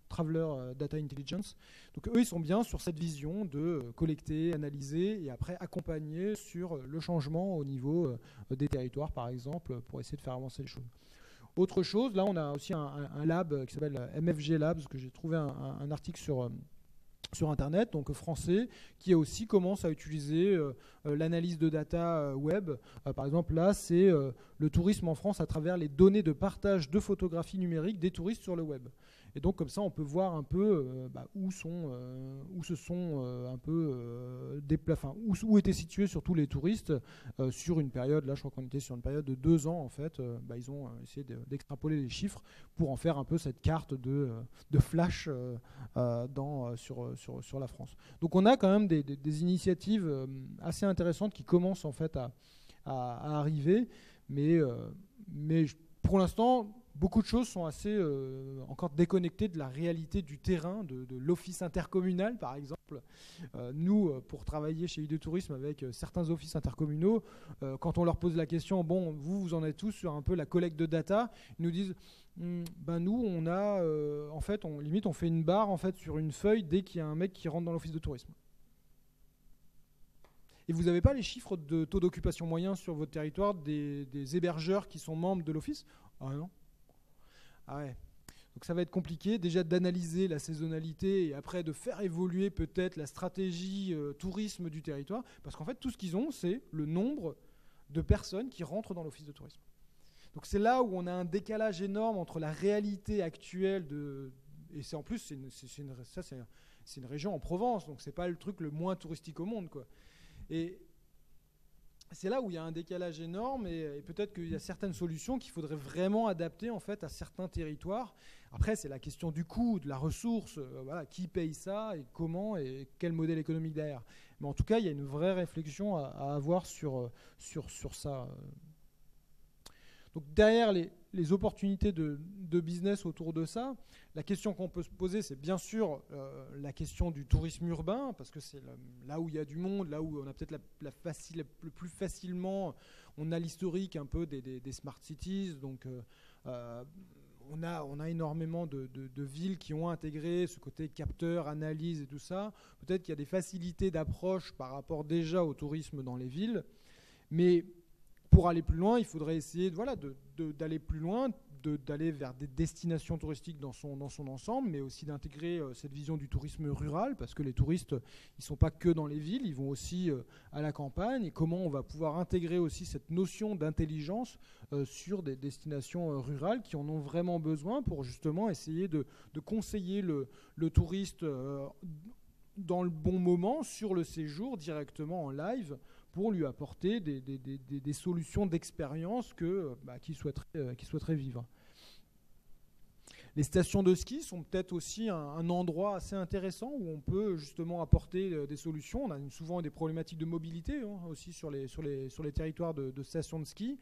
Traveler Data Intelligence. Donc eux, ils sont bien sur cette vision de collecter, analyser et après accompagner sur le changement au niveau des territoires, par exemple, pour essayer de faire avancer les choses. Autre chose, là on a aussi un lab qui s'appelle MFG Labs, que j'ai trouvé un article sur Internet, donc français, qui aussi commence à utiliser l'analyse de data web. Par exemple, là, c'est le tourisme en France à travers les données de partage de photographies numériques des touristes sur le web. Et donc, comme ça, on peut voir un peu où étaient situés surtout les touristes sur une période. Là, je crois qu'on était sur une période de 2 ans, en fait. Ils ont essayé d'extrapoler les chiffres pour en faire un peu cette carte de flash sur la France. Donc, on a quand même des initiatives assez intéressantes qui commencent en fait à arriver, mais pour l'instant, beaucoup de choses sont assez encore déconnectées de la réalité du terrain, de l'office intercommunal, par exemple. Nous, pour travailler chez ID Tourisme avec certains offices intercommunaux, quand on leur pose la question, bon, vous en êtes tous sur un peu la collecte de data, ils nous disent, nous, on a, en fait, on fait une barre en fait sur une feuille dès qu'il y a un mec qui rentre dans l'office de tourisme. Et vous n'avez pas les chiffres de taux d'occupation moyen sur votre territoire des hébergeurs qui sont membres de l'office? Ah non. Ah ouais. Donc ça va être compliqué déjà d'analyser la saisonnalité et après de faire évoluer peut-être la stratégie tourisme du territoire, parce qu'en fait tout ce qu'ils ont, c'est le nombre de personnes qui rentrent dans l'office de tourisme. Donc c'est là où on a un décalage énorme entre la réalité actuelle et c'est en plus c'est une région en Provence, donc c'est pas le truc le moins touristique au monde, quoi. Et c'est là où il y a un décalage énorme et peut-être qu'il y a certaines solutions qu'il faudrait vraiment adapter en fait à certains territoires. Après, c'est la question du coût, de la ressource, qui paye ça et comment et quel modèle économique derrière. Mais en tout cas, il y a une vraie réflexion à avoir sur ça. Donc derrière les opportunités de business autour de ça, la question qu'on peut se poser, c'est bien sûr la question du tourisme urbain, parce que c'est là où il y a du monde, là où on a peut-être le plus facilement, on a l'historique un peu des smart cities, donc on a énormément de villes qui ont intégré ce côté capteur, analyse et tout ça. Peut-être qu'il y a des facilités d'approche par rapport déjà au tourisme dans les villes, mais pour aller plus loin, il faudrait essayer d'aller plus loin, d'aller vers des destinations touristiques dans son ensemble, mais aussi d'intégrer cette vision du tourisme rural, parce que les touristes, ils ne sont pas que dans les villes, ils vont aussi à la campagne, et comment on va pouvoir intégrer aussi cette notion d'intelligence sur des destinations rurales qui en ont vraiment besoin pour justement essayer de conseiller le touriste dans le bon moment, sur le séjour, directement en live, pour lui apporter des solutions d'expérience qu'il souhaiterait vivre. Les stations de ski sont peut-être aussi un endroit assez intéressant où on peut justement apporter des solutions. On a souvent des problématiques de mobilité aussi sur les territoires de stations de ski.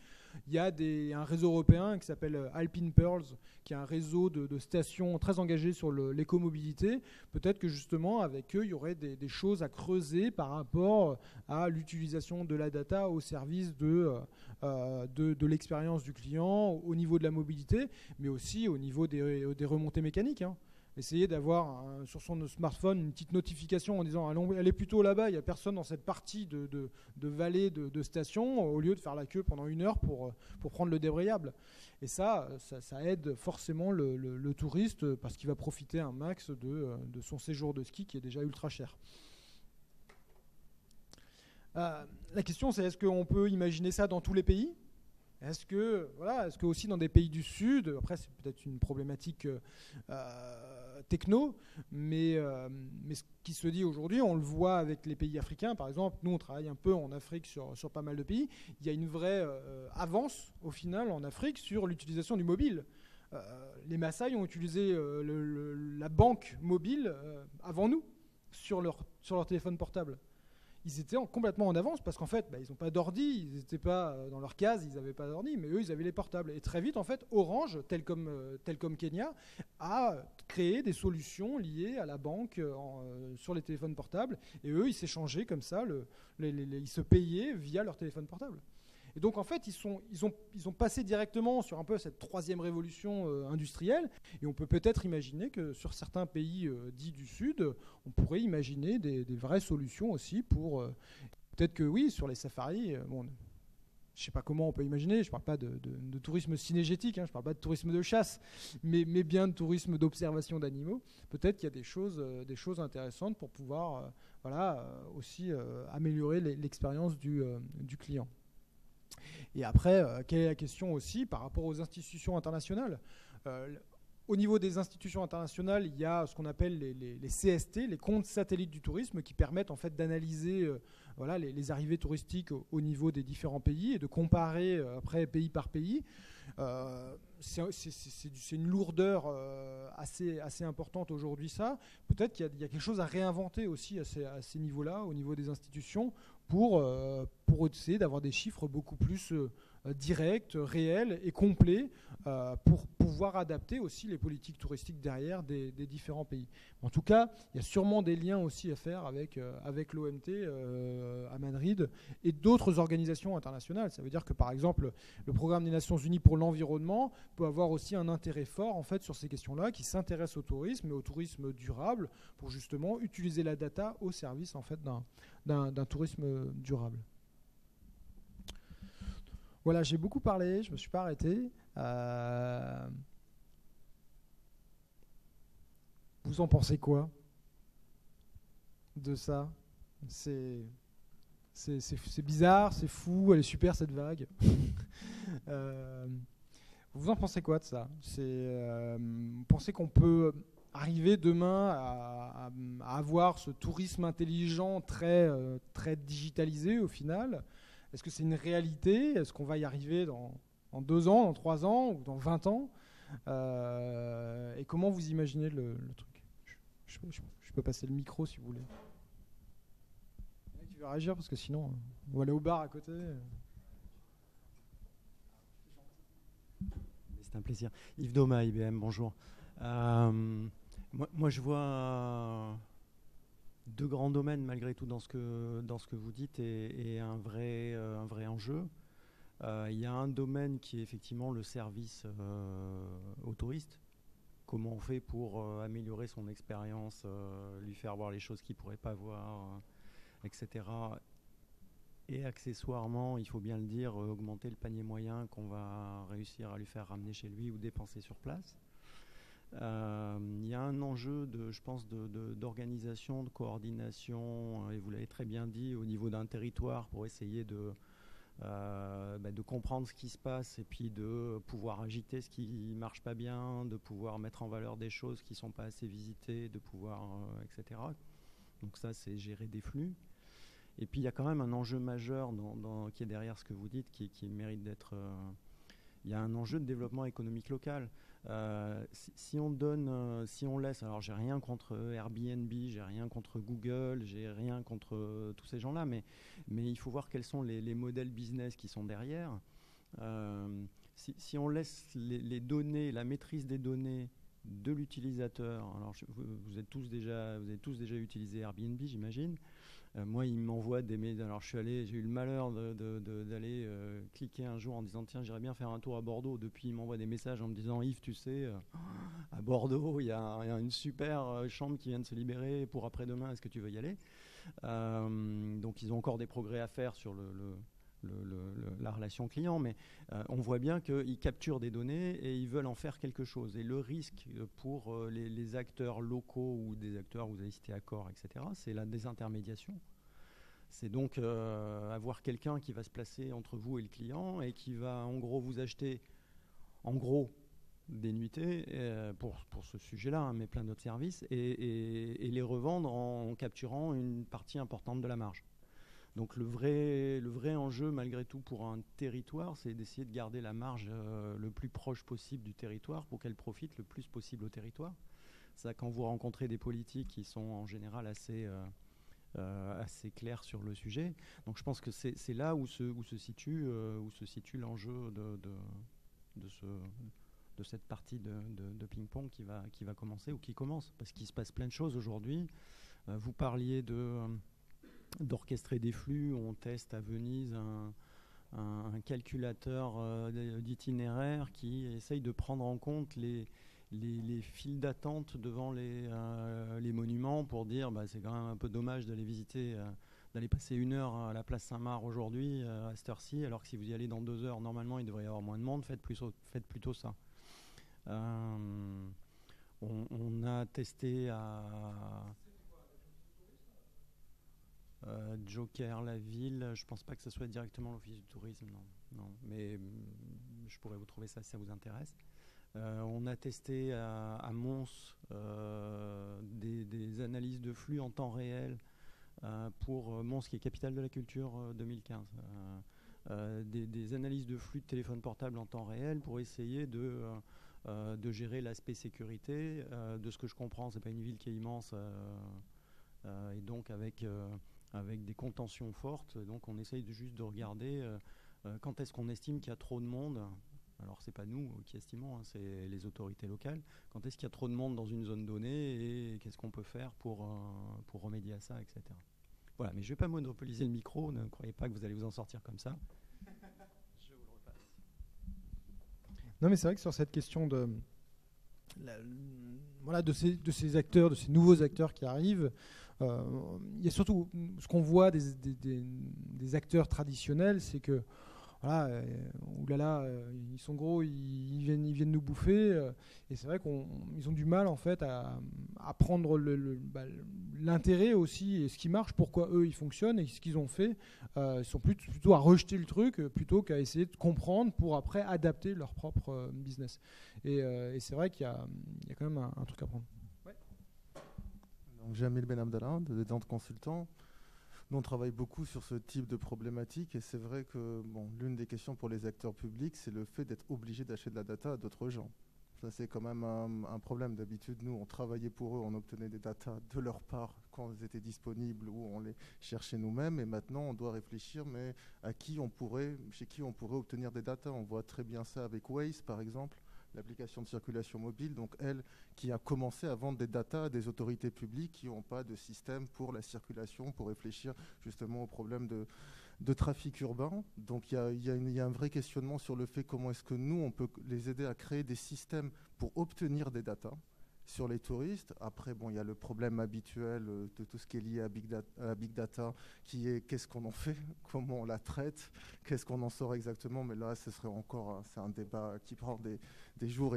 Il y a un réseau européen qui s'appelle Alpine Pearls, qui est un réseau de stations très engagées sur l'écomobilité. Peut-être que justement avec eux, il y aurait des choses à creuser par rapport à l'utilisation de la data au service de l'expérience du client, au niveau de la mobilité, mais aussi au niveau des remontées mécaniques. Essayer d'avoir sur son smartphone une petite notification en disant allez plutôt là-bas, il n'y a personne dans cette partie de vallée de station, au lieu de faire la queue pendant 1 heure pour prendre le débrayable. Et ça aide forcément le touriste parce qu'il va profiter un max de son séjour de ski qui est déjà ultra cher. La question, c'est est-ce qu'on peut imaginer ça dans tous les pays ? Est-ce que aussi dans des pays du Sud, après c'est peut-être une problématique techno, mais ce qui se dit aujourd'hui, on le voit avec les pays africains, par exemple, nous on travaille un peu en Afrique sur pas mal de pays, il y a une vraie avance au final en Afrique sur l'utilisation du mobile. Les Maasai ont utilisé la banque mobile avant nous sur leur téléphone portable. Ils étaient complètement en avance parce qu'en fait, ils n'ont pas d'ordi, ils n'étaient pas dans leur case, ils n'avaient pas d'ordi, mais eux, ils avaient les portables. Et très vite, en fait, Orange, tel comme Kenya, a créé des solutions liées à la banque sur les téléphones portables. Et eux, ils s'échangeaient comme ça, ils se payaient via leur téléphone portable. Et donc, en fait, ils ont passé directement sur un peu cette 3e révolution industrielle. Et on peut peut-être imaginer que sur certains pays dits du Sud, on pourrait imaginer des vraies solutions aussi pour... peut-être que oui, sur les safaris, je ne sais pas comment on peut imaginer, je ne parle pas de tourisme cinégétique, je ne parle pas de tourisme de chasse, mais bien de tourisme d'observation d'animaux. Peut-être qu'il y a des choses intéressantes pour pouvoir aussi améliorer l'expérience du client. Et après, quelle est la question aussi par rapport aux institutions internationales ? Au niveau des institutions internationales, il y a ce qu'on appelle les CST, les comptes satellites du tourisme, qui permettent en fait d'analyser les arrivées touristiques au niveau des différents pays et de comparer après pays par pays. C'est une lourdeur assez importante aujourd'hui, ça. Peut-être qu'il y a quelque chose à réinventer aussi à ces niveaux-là, au niveau des institutions, pour essayer d'avoir des chiffres beaucoup plus directs, réels et complets pour pouvoir adapter aussi les politiques touristiques derrière des différents pays. En tout cas, il y a sûrement des liens aussi à faire avec l'OMT à Madrid et d'autres organisations internationales. Ça veut dire que, par exemple, le programme des Nations Unies pour l'environnement peut avoir aussi un intérêt fort en fait, sur ces questions-là, qui s'intéressent au tourisme et au tourisme durable pour justement utiliser la data au service en fait, d'un tourisme durable. Voilà, j'ai beaucoup parlé, je ne me suis pas arrêté. Vous en pensez quoi de ça ? C'est bizarre, c'est fou, elle est super cette vague. Vous en pensez quoi de ça ? Vous pensez qu'on peut arriver demain à avoir ce tourisme intelligent très digitalisé au final ? Est-ce que c'est une réalité ? Est-ce qu'on va y arriver dans 2 ans, dans 3 ans ou dans 20 ans ? Et comment vous imaginez le truc ? Je peux passer le micro si vous voulez. Tu veux réagir parce que sinon, on va aller au bar à côté. C'est un plaisir. Yves Doma, IBM, bonjour. Moi, je vois 2 grands domaines malgré tout dans ce que vous dites et un vrai enjeu. Il y a un domaine qui est effectivement le service aux touristes. Comment on fait pour améliorer son expérience, lui faire voir les choses qu'il ne pourrait pas voir, etc. Et accessoirement, il faut bien le dire, augmenter le panier moyen qu'on va réussir à lui faire ramener chez lui ou dépenser sur place. Il y a un enjeu, je pense, d'organisation, de coordination, et vous l'avez très bien dit, au niveau d'un territoire pour essayer de comprendre ce qui se passe et puis de pouvoir agiter ce qui ne marche pas bien, de pouvoir mettre en valeur des choses qui ne sont pas assez visitées, de pouvoir, etc. Donc ça, c'est gérer des flux. Et puis il y a quand même un enjeu majeur qui est derrière ce que vous dites, qui mérite d'être il y a un enjeu de développement économique local. Si on laisse, alors j'ai rien contre Airbnb, j'ai rien contre Google, j'ai rien contre tous ces gens-là, mais il faut voir quels sont les modèles business qui sont derrière. Si on laisse les données, la maîtrise des données de l'utilisateur, alors vous avez tous déjà utilisé Airbnb, j'imagine. Moi, il m'envoie des mails. Alors, j'ai eu le malheur d'aller cliquer un jour en disant tiens, j'irais bien faire un tour à Bordeaux. Depuis, il m'envoie des messages en me disant Yves, tu sais, à Bordeaux, il y a une super chambre qui vient de se libérer pour après-demain. Est-ce que tu veux y aller? Donc, ils ont encore des progrès à faire sur la relation client, mais on voit bien qu'ils capturent des données et ils veulent en faire quelque chose. Et le risque pour les acteurs locaux ou des acteurs, vous avez cité Accor, etc., c'est la désintermédiation. C'est donc avoir quelqu'un qui va se placer entre vous et le client et qui va en gros vous acheter des nuitées pour ce sujet-là, hein, mais plein d'autres services, et les revendre en capturant une partie importante de la marge. Donc le vrai enjeu, malgré tout, pour un territoire, c'est d'essayer de garder la marge le plus proche possible du territoire pour qu'elle profite le plus possible au territoire. C'est ça, quand vous rencontrez des politiques qui sont en général assez clairs sur le sujet. Donc je pense que c'est là où se situe l'enjeu de cette partie de ping-pong qui va commencer ou qui commence. Parce qu'il se passe plein de choses aujourd'hui. Vous parliez d'orchestrer des flux. On teste à Venise un calculateur d'itinéraire qui essaye de prendre en compte les files d'attente devant les monuments pour dire c'est quand même un peu dommage d'aller passer 1 heure à la place Saint-Marc aujourd'hui à cette heure-ci, alors que si vous y allez dans 2 heures, normalement il devrait y avoir moins de monde. Faites plutôt ça. On a testé à Joker, la ville, je pense pas que ce soit directement l'office du tourisme, non. Mais je pourrais vous trouver ça si ça vous intéresse. On a testé à Mons des analyses de flux en temps réel pour Mons, qui est capitale de la culture 2015. Des analyses de flux de téléphone portable en temps réel pour essayer de gérer l'aspect sécurité. De ce que je comprends, c'est pas une ville qui est immense et donc avec des contentions fortes. Donc on essaye juste de regarder quand est-ce qu'on estime qu'il y a trop de monde. Alors c'est pas nous qui estimons, hein, c'est les autorités locales. Quand est-ce qu'il y a trop de monde dans une zone donnée et qu'est-ce qu'on peut faire pour remédier à ça, etc. Voilà, mais je vais pas monopoliser le micro, ne croyez pas que vous allez vous en sortir comme ça. Je vous le repasse. Non, mais c'est vrai que sur cette question de ces acteurs, de ces nouveaux acteurs qui arrivent, il y a surtout ce qu'on voit des acteurs traditionnels, c'est que ils sont gros, ils viennent nous bouffer, et c'est vrai qu'ils ont du mal en fait à prendre l'intérêt aussi et ce qui marche, pourquoi eux ils fonctionnent et ce qu'ils ont fait. Ils sont plutôt à rejeter le truc plutôt qu'à essayer de comprendre pour après adapter leur propre business. Et c'est vrai qu'il y a quand même un truc à prendre. Ouais. Donc Jamil Ben Abdallah, de Dante Consultant. Nous, on travaille beaucoup sur ce type de problématique et c'est vrai que l'une des questions pour les acteurs publics, c'est le fait d'être obligé d'acheter de la data à d'autres gens. Ça, c'est quand même un problème. D'habitude, nous, on travaillait pour eux, on obtenait des datas de leur part quand elles étaient disponibles ou on les cherchait nous-mêmes. Et maintenant, on doit réfléchir, mais chez qui on pourrait obtenir des datas. On voit très bien ça avec Waze, par exemple, l'application de circulation mobile, donc elle qui a commencé à vendre des datas à des autorités publiques qui n'ont pas de système pour la circulation, pour réfléchir justement aux problèmes de trafic urbain. Donc il y a un vrai questionnement sur le fait comment est-ce que nous, on peut les aider à créer des systèmes pour obtenir des datas sur les touristes. Après, il y a le problème habituel de tout ce qui est lié à Big Data, qui est qu'est-ce qu'on en fait, comment on la traite, qu'est-ce qu'on en sort exactement. Mais là, ce serait encore, c'est un débat qui prend des jours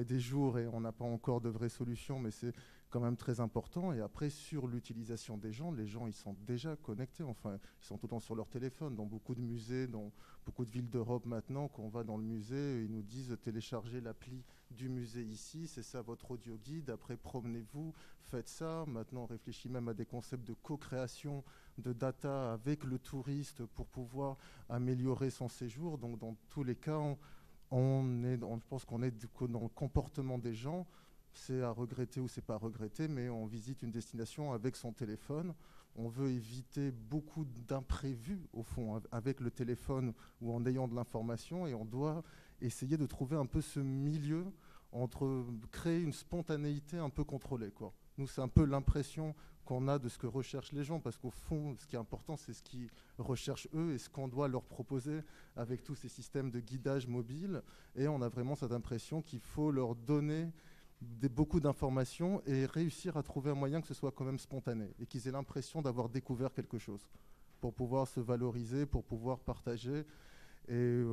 et on n'a pas encore de vraies solutions, mais c'est quand même très important. Et après, sur l'utilisation des gens, les gens, ils sont déjà connectés. Enfin, ils sont tout le temps sur leur téléphone. Dans beaucoup de musées, dans beaucoup de villes d'Europe maintenant, quand on va dans le musée, ils nous disent téléchargez l'appli du musée ici, c'est ça votre audio guide. Après, promenez-vous, faites ça. Maintenant, on réfléchit même à des concepts de co-création de data avec le touriste pour pouvoir améliorer son séjour. Donc, dans tous les cas, je pense qu'on est dans le comportement des gens. C'est à regretter ou c'est pas à regretter, mais on visite une destination avec son téléphone. On veut éviter beaucoup d'imprévus, au fond, avec le téléphone ou en ayant de l'information, et on doit essayer de trouver un peu ce milieu entre créer une spontanéité un peu contrôlée, quoi. Nous, c'est un peu l'impression qu'on a de ce que recherchent les gens, parce qu'au fond, ce qui est important, c'est ce qu'ils recherchent eux et ce qu'on doit leur proposer avec tous ces systèmes de guidage mobile. Et on a vraiment cette impression qu'il faut leur donner beaucoup d'informations et réussir à trouver un moyen que ce soit quand même spontané et qu'ils aient l'impression d'avoir découvert quelque chose pour pouvoir se valoriser, pour pouvoir partager et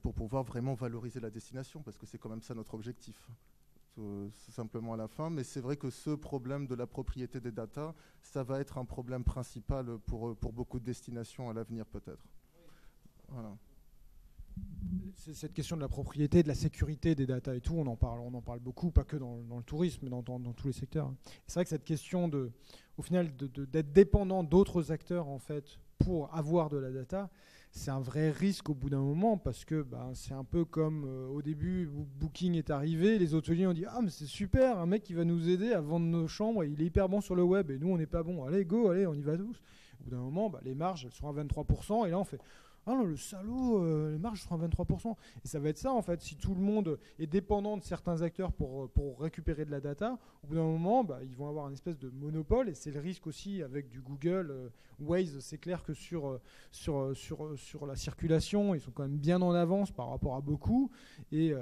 pour pouvoir vraiment valoriser la destination, parce que c'est quand même ça notre objectif. C'est simplement à la fin, mais c'est vrai que ce problème de la propriété des datas, ça va être un problème principal pour beaucoup de destinations à l'avenir peut-être. Voilà. Cette question de la propriété, de la sécurité des datas et tout, on en parle beaucoup, pas que dans le tourisme, mais dans tous les secteurs. C'est vrai que cette question au final, d'être dépendant d'autres acteurs en fait pour avoir de la data, c'est un vrai risque au bout d'un moment, parce que c'est un peu comme au début, Booking est arrivé, les hôteliers ont dit « Ah, mais c'est super, un mec qui va nous aider à vendre nos chambres, il est hyper bon sur le web, et nous on n'est pas bon, allez, go, allez, on y va tous ». Au bout d'un moment, les marges elles sont à 23%, et là on fait « Ah non, le salaud, les marges seront à 23%. » Et ça va être ça, en fait. Si tout le monde est dépendant de certains acteurs pour récupérer de la data, au bout d'un moment, ils vont avoir une espèce de monopole. Et c'est le risque aussi avec du Google. Waze, c'est clair que sur la circulation, ils sont quand même bien en avance par rapport à beaucoup. Et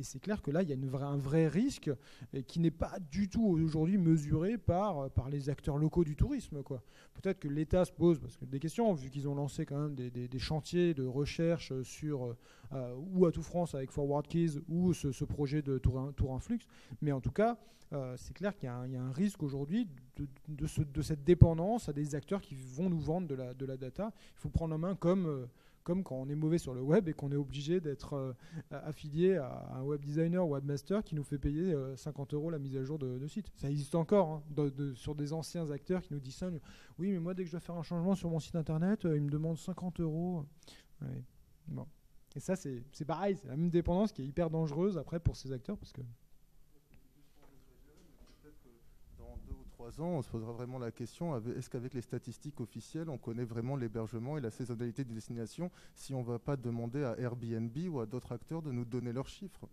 c'est clair que là, il y a un vrai risque qui n'est pas du tout aujourd'hui mesuré par les acteurs locaux du tourisme, quoi. Peut-être que l'État se pose des questions, vu qu'ils ont lancé quand même des chantiers de recherche sur ou Atout France avec Forward Keys ou ce projet de Tour Influx. Mais en tout cas, c'est clair qu'il y a un risque aujourd'hui de cette dépendance à des acteurs qui vont nous vendre de la data. Il faut prendre en main comme quand on est mauvais sur le web et qu'on est obligé d'être affilié à un web designer ou webmaster qui nous fait payer 50 € la mise à jour de site. Ça existe encore sur des anciens acteurs qui nous disent ça. Oui, mais moi, dès que je dois faire un changement sur mon site internet, ils me demandent 50 €. Ouais. Bon. Et ça, c'est pareil, c'est la même dépendance qui est hyper dangereuse après pour ces acteurs, parce que... Dans 2 ou 3 ans, on se posera vraiment la question, est-ce qu'avec les statistiques officielles, on connaît vraiment l'hébergement et la saisonnalité des destinations si on ne va pas demander à Airbnb ou à d'autres acteurs de nous donner leurs chiffres?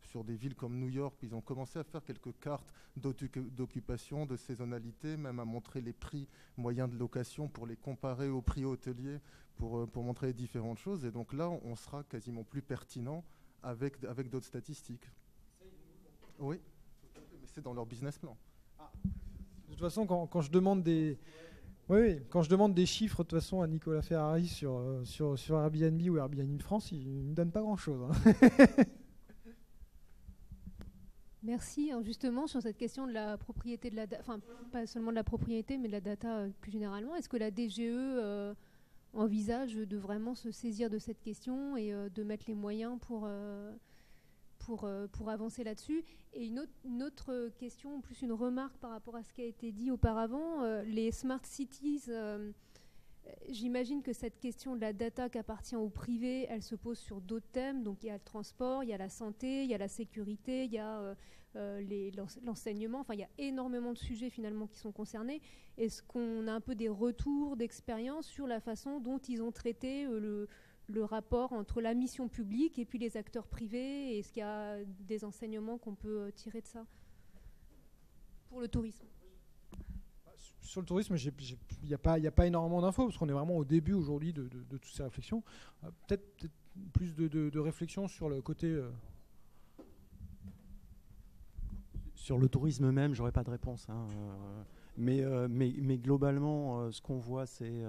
Sur des villes comme New York, ils ont commencé à faire quelques cartes d'occupation, de saisonnalité, même à montrer les prix moyens de location pour les comparer aux prix hôteliers, pour montrer les différentes choses. Et donc là, on sera quasiment plus pertinent avec d'autres statistiques. Oui, mais c'est dans leur business plan. De toute façon, quand je demande quand je demande des chiffres de toute façon à Nicolas Ferrari sur Airbnb ou Airbnb France, il ne me donne pas grand-chose. Merci. Alors justement, sur cette question de la propriété de la data, enfin pas seulement de la propriété, mais de la data plus généralement, est-ce que la DGE envisage de vraiment se saisir de cette question et de mettre les moyens pour avancer là-dessus? Et une autre question, plus une remarque par rapport à ce qui a été dit auparavant, les smart cities, j'imagine que cette question de la data qui appartient au privé, elle se pose sur d'autres thèmes. Donc il y a le transport, il y a la santé, il y a la sécurité, il y a l'enseignement. Enfin, il y a énormément de sujets finalement qui sont concernés. Est-ce qu'on a un peu des retours d'expérience sur la façon dont ils ont traité le rapport entre la mission publique et puis les acteurs privés? Est-ce qu'il y a des enseignements qu'on peut tirer de ça pour le tourisme? Sur le tourisme, il n'y a pas énormément d'infos, parce qu'on est vraiment au début aujourd'hui de toutes ces réflexions. Peut-être plus de réflexions sur le côté... Sur le tourisme même, j'aurais pas de réponse. Hein. Mais globalement, ce qu'on voit, c'est...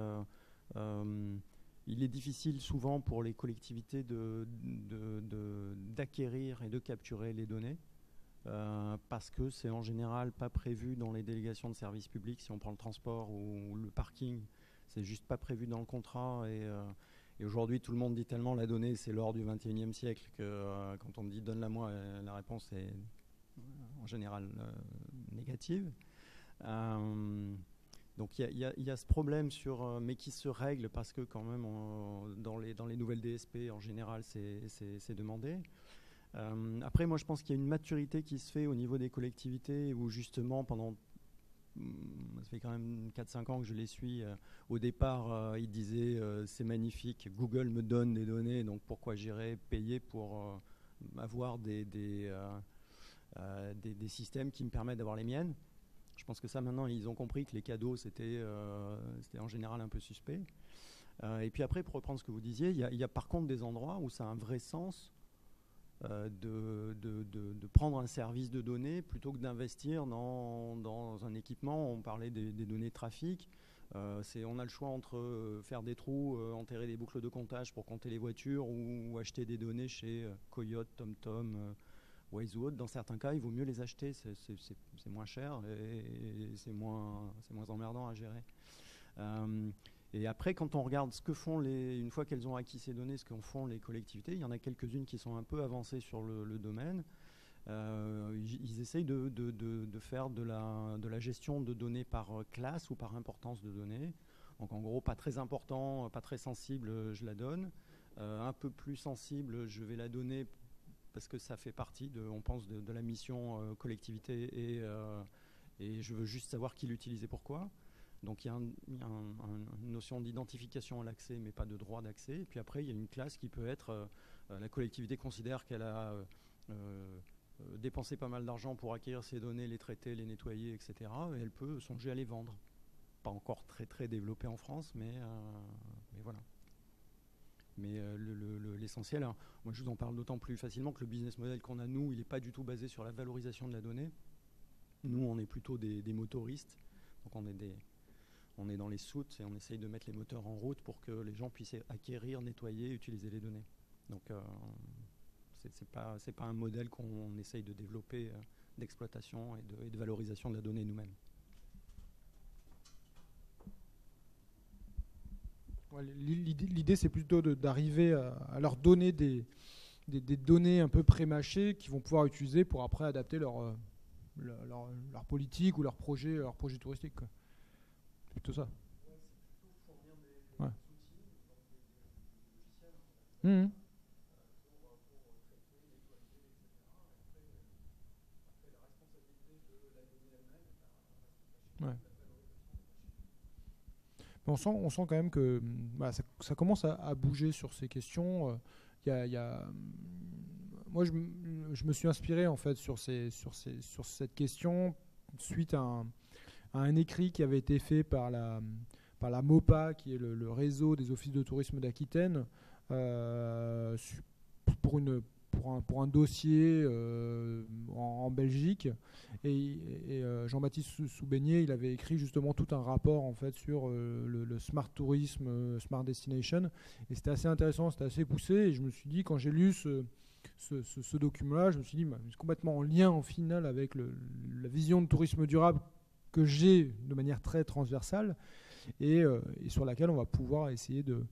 il est difficile souvent pour les collectivités d'acquérir et de capturer les données. Parce que c'est en général pas prévu dans les délégations de services publics. Si on prend le transport ou le parking, c'est juste pas prévu dans le contrat. Et aujourd'hui, tout le monde dit tellement la donnée, c'est l'or du 21e siècle, que quand on me dit donne-la-moi, la réponse est en général négative. Donc il y a ce problème mais qui se règle parce que quand même dans les nouvelles DSP en général c'est demandé. Après moi je pense qu'il y a une maturité qui se fait au niveau des collectivités où justement ça fait quand même 4-5 ans que je les suis. Au départ, ils disaient c'est magnifique, Google me donne des données, donc pourquoi j'irais payer pour avoir des systèmes qui me permettent d'avoir les miennes. Je pense que ça, maintenant, ils ont compris que les cadeaux, c'était en général un peu suspect. Et puis après, pour reprendre ce que vous disiez, il y a par contre des endroits où ça a un vrai sens de prendre un service de données plutôt que d'investir dans un équipement. On parlait des données de trafic. On a le choix entre faire des trous, enterrer des boucles de comptage pour compter les voitures ou acheter des données chez Coyote, TomTom, Waze ou autre. Dans certains cas, il vaut mieux les acheter, c'est moins cher et c'est moins emmerdant à gérer. Et après, quand on regarde ce que font une fois qu'elles ont acquis ces données, ce qu'en font les collectivités, il y en a quelques-unes qui sont un peu avancées sur le domaine. Ils essayent de faire de la gestion de données par classe ou par importance de données. Donc en gros, pas très important, pas très sensible, je la donne. Un peu plus sensible, je vais la donner parce que ça fait partie, on pense, de la mission collectivité et je veux juste savoir qui l'utilise et pourquoi. Donc il y a une notion d'identification à l'accès, mais pas de droit d'accès. Et puis après, il y a une classe qui peut être, la collectivité considère qu'elle a dépensé pas mal d'argent pour acquérir ces données, les traiter, les nettoyer, etc. Et elle peut songer à les vendre. Pas encore très très développé en France, mais voilà. Mais l'essentiel, hein, moi je vous en parle d'autant plus facilement que le business model qu'on a, nous, il n'est pas du tout basé sur la valorisation de la donnée. Nous, on est plutôt des motoristes. Donc on est dans les soutes et on essaye de mettre les moteurs en route pour que les gens puissent acquérir, nettoyer, utiliser les données. Donc c'est pas un modèle qu'on essaye de développer d'exploitation et de valorisation de la donnée nous-mêmes. L'idée, c'est plutôt d'arriver à leur donner des données un peu pré-mâchées qu'ils vont pouvoir utiliser pour après adapter leur politique ou leur projet touristique, quoi. C'est plutôt ça. Ouais. Mmh. Ouais. On sent quand même que ça commence à bouger sur ces questions. Moi, je me suis inspiré en fait sur cette question suite à un écrit qui avait été fait par la MOPA, qui est le réseau des offices de tourisme d'Aquitaine, pour un dossier en Belgique. Et Jean-Baptiste Soubenier, il avait écrit justement tout un rapport en fait sur le smart tourisme, smart destination. Et c'était assez intéressant, c'était assez poussé. Et je me suis dit, quand j'ai lu ce document-là, je me suis dit, c'est complètement en lien en final avec la vision de tourisme durable que j'ai de manière très transversale et sur laquelle on va pouvoir essayer de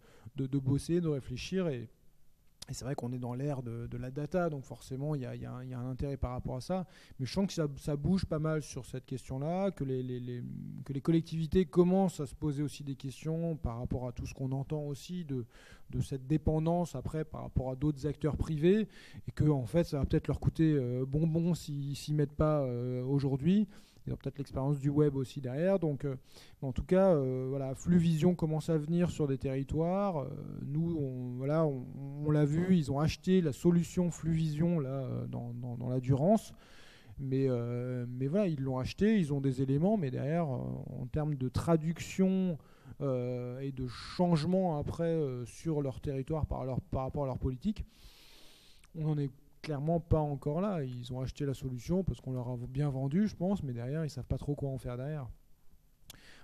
bosser, de réfléchir. Et c'est vrai qu'on est dans l'ère de la data, donc forcément il y a un intérêt par rapport à ça. Mais je sens que ça bouge pas mal sur cette question-là, que les collectivités commencent à se poser aussi des questions par rapport à tout ce qu'on entend aussi de cette dépendance après par rapport à d'autres acteurs privés, et que en fait ça va peut-être leur coûter bonbon s'ils s'y mettent pas aujourd'hui. Ils ont peut-être l'expérience du web aussi derrière. Donc, en tout cas, voilà, Fluvision commence à venir sur des territoires. Nous, on l'a vu, ils ont acheté la solution Fluvision là, dans la Durance. Mais voilà, ils l'ont acheté, ils ont des éléments, mais derrière, en termes de traduction et de changement après sur leur territoire par rapport à leur politique, on en est clairement pas encore là. Ils ont acheté la solution parce qu'on leur a bien vendu, je pense, mais derrière, ils savent pas trop quoi en faire derrière.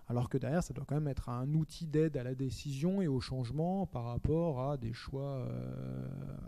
Alors que derrière, ça doit quand même être un outil d'aide à la décision et au changement par rapport à des choix,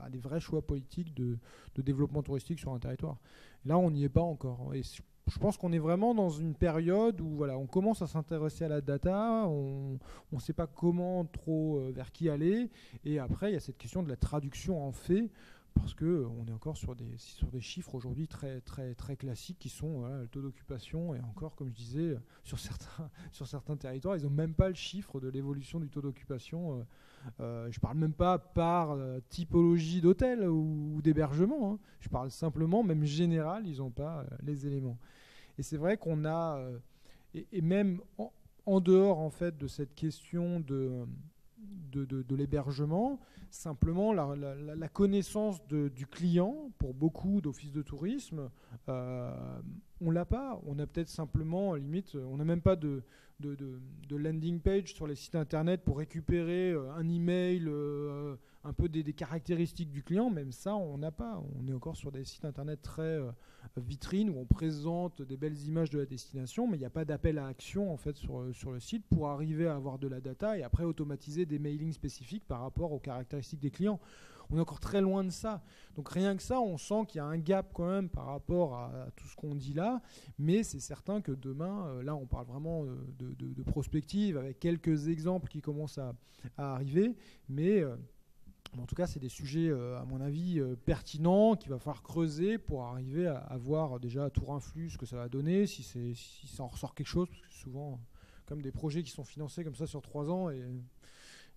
à des vrais choix politiques de développement touristique sur un territoire. Et là, on n'y est pas encore. Et je pense qu'on est vraiment dans une période où voilà, on commence à s'intéresser à la data, on ne sait pas comment trop vers qui aller, et après, il y a cette question de la traduction en fait parce qu'on est encore sur des chiffres aujourd'hui très, très, très classiques qui sont voilà, le taux d'occupation, et encore, comme je disais, sur certains territoires, ils n'ont même pas le chiffre de l'évolution du taux d'occupation. Je ne parle même pas par typologie d'hôtel ou d'hébergement, hein. Je parle simplement, même général, ils n'ont pas les éléments. Et c'est vrai qu'on a, et même en dehors en fait, de cette question de l'hébergement, simplement la connaissance du client, pour beaucoup d'offices de tourisme, on ne l'a pas. On a peut-être simplement, limite, on n'a même pas de landing page sur les sites internet pour récupérer un email, un peu des caractéristiques du client. Même ça, on n'a pas. On est encore sur des sites internet très vitrines où on présente des belles images de la destination, mais il n'y a pas d'appel à action en fait sur le site pour arriver à avoir de la data et après automatiser des mailings spécifiques par rapport aux caractéristiques des clients. On est encore très loin de ça. Donc rien que ça, on sent qu'il y a un gap quand même par rapport à tout ce qu'on dit là, mais c'est certain que demain, là on parle vraiment de prospective avec quelques exemples qui commencent à arriver, mais en tout cas, c'est des sujets, à mon avis, pertinents qu'il va falloir creuser pour arriver à voir déjà à tout influx ce que ça va donner, si ça en ressort quelque chose, parce que souvent, comme des projets qui sont financés comme ça sur 3 ans et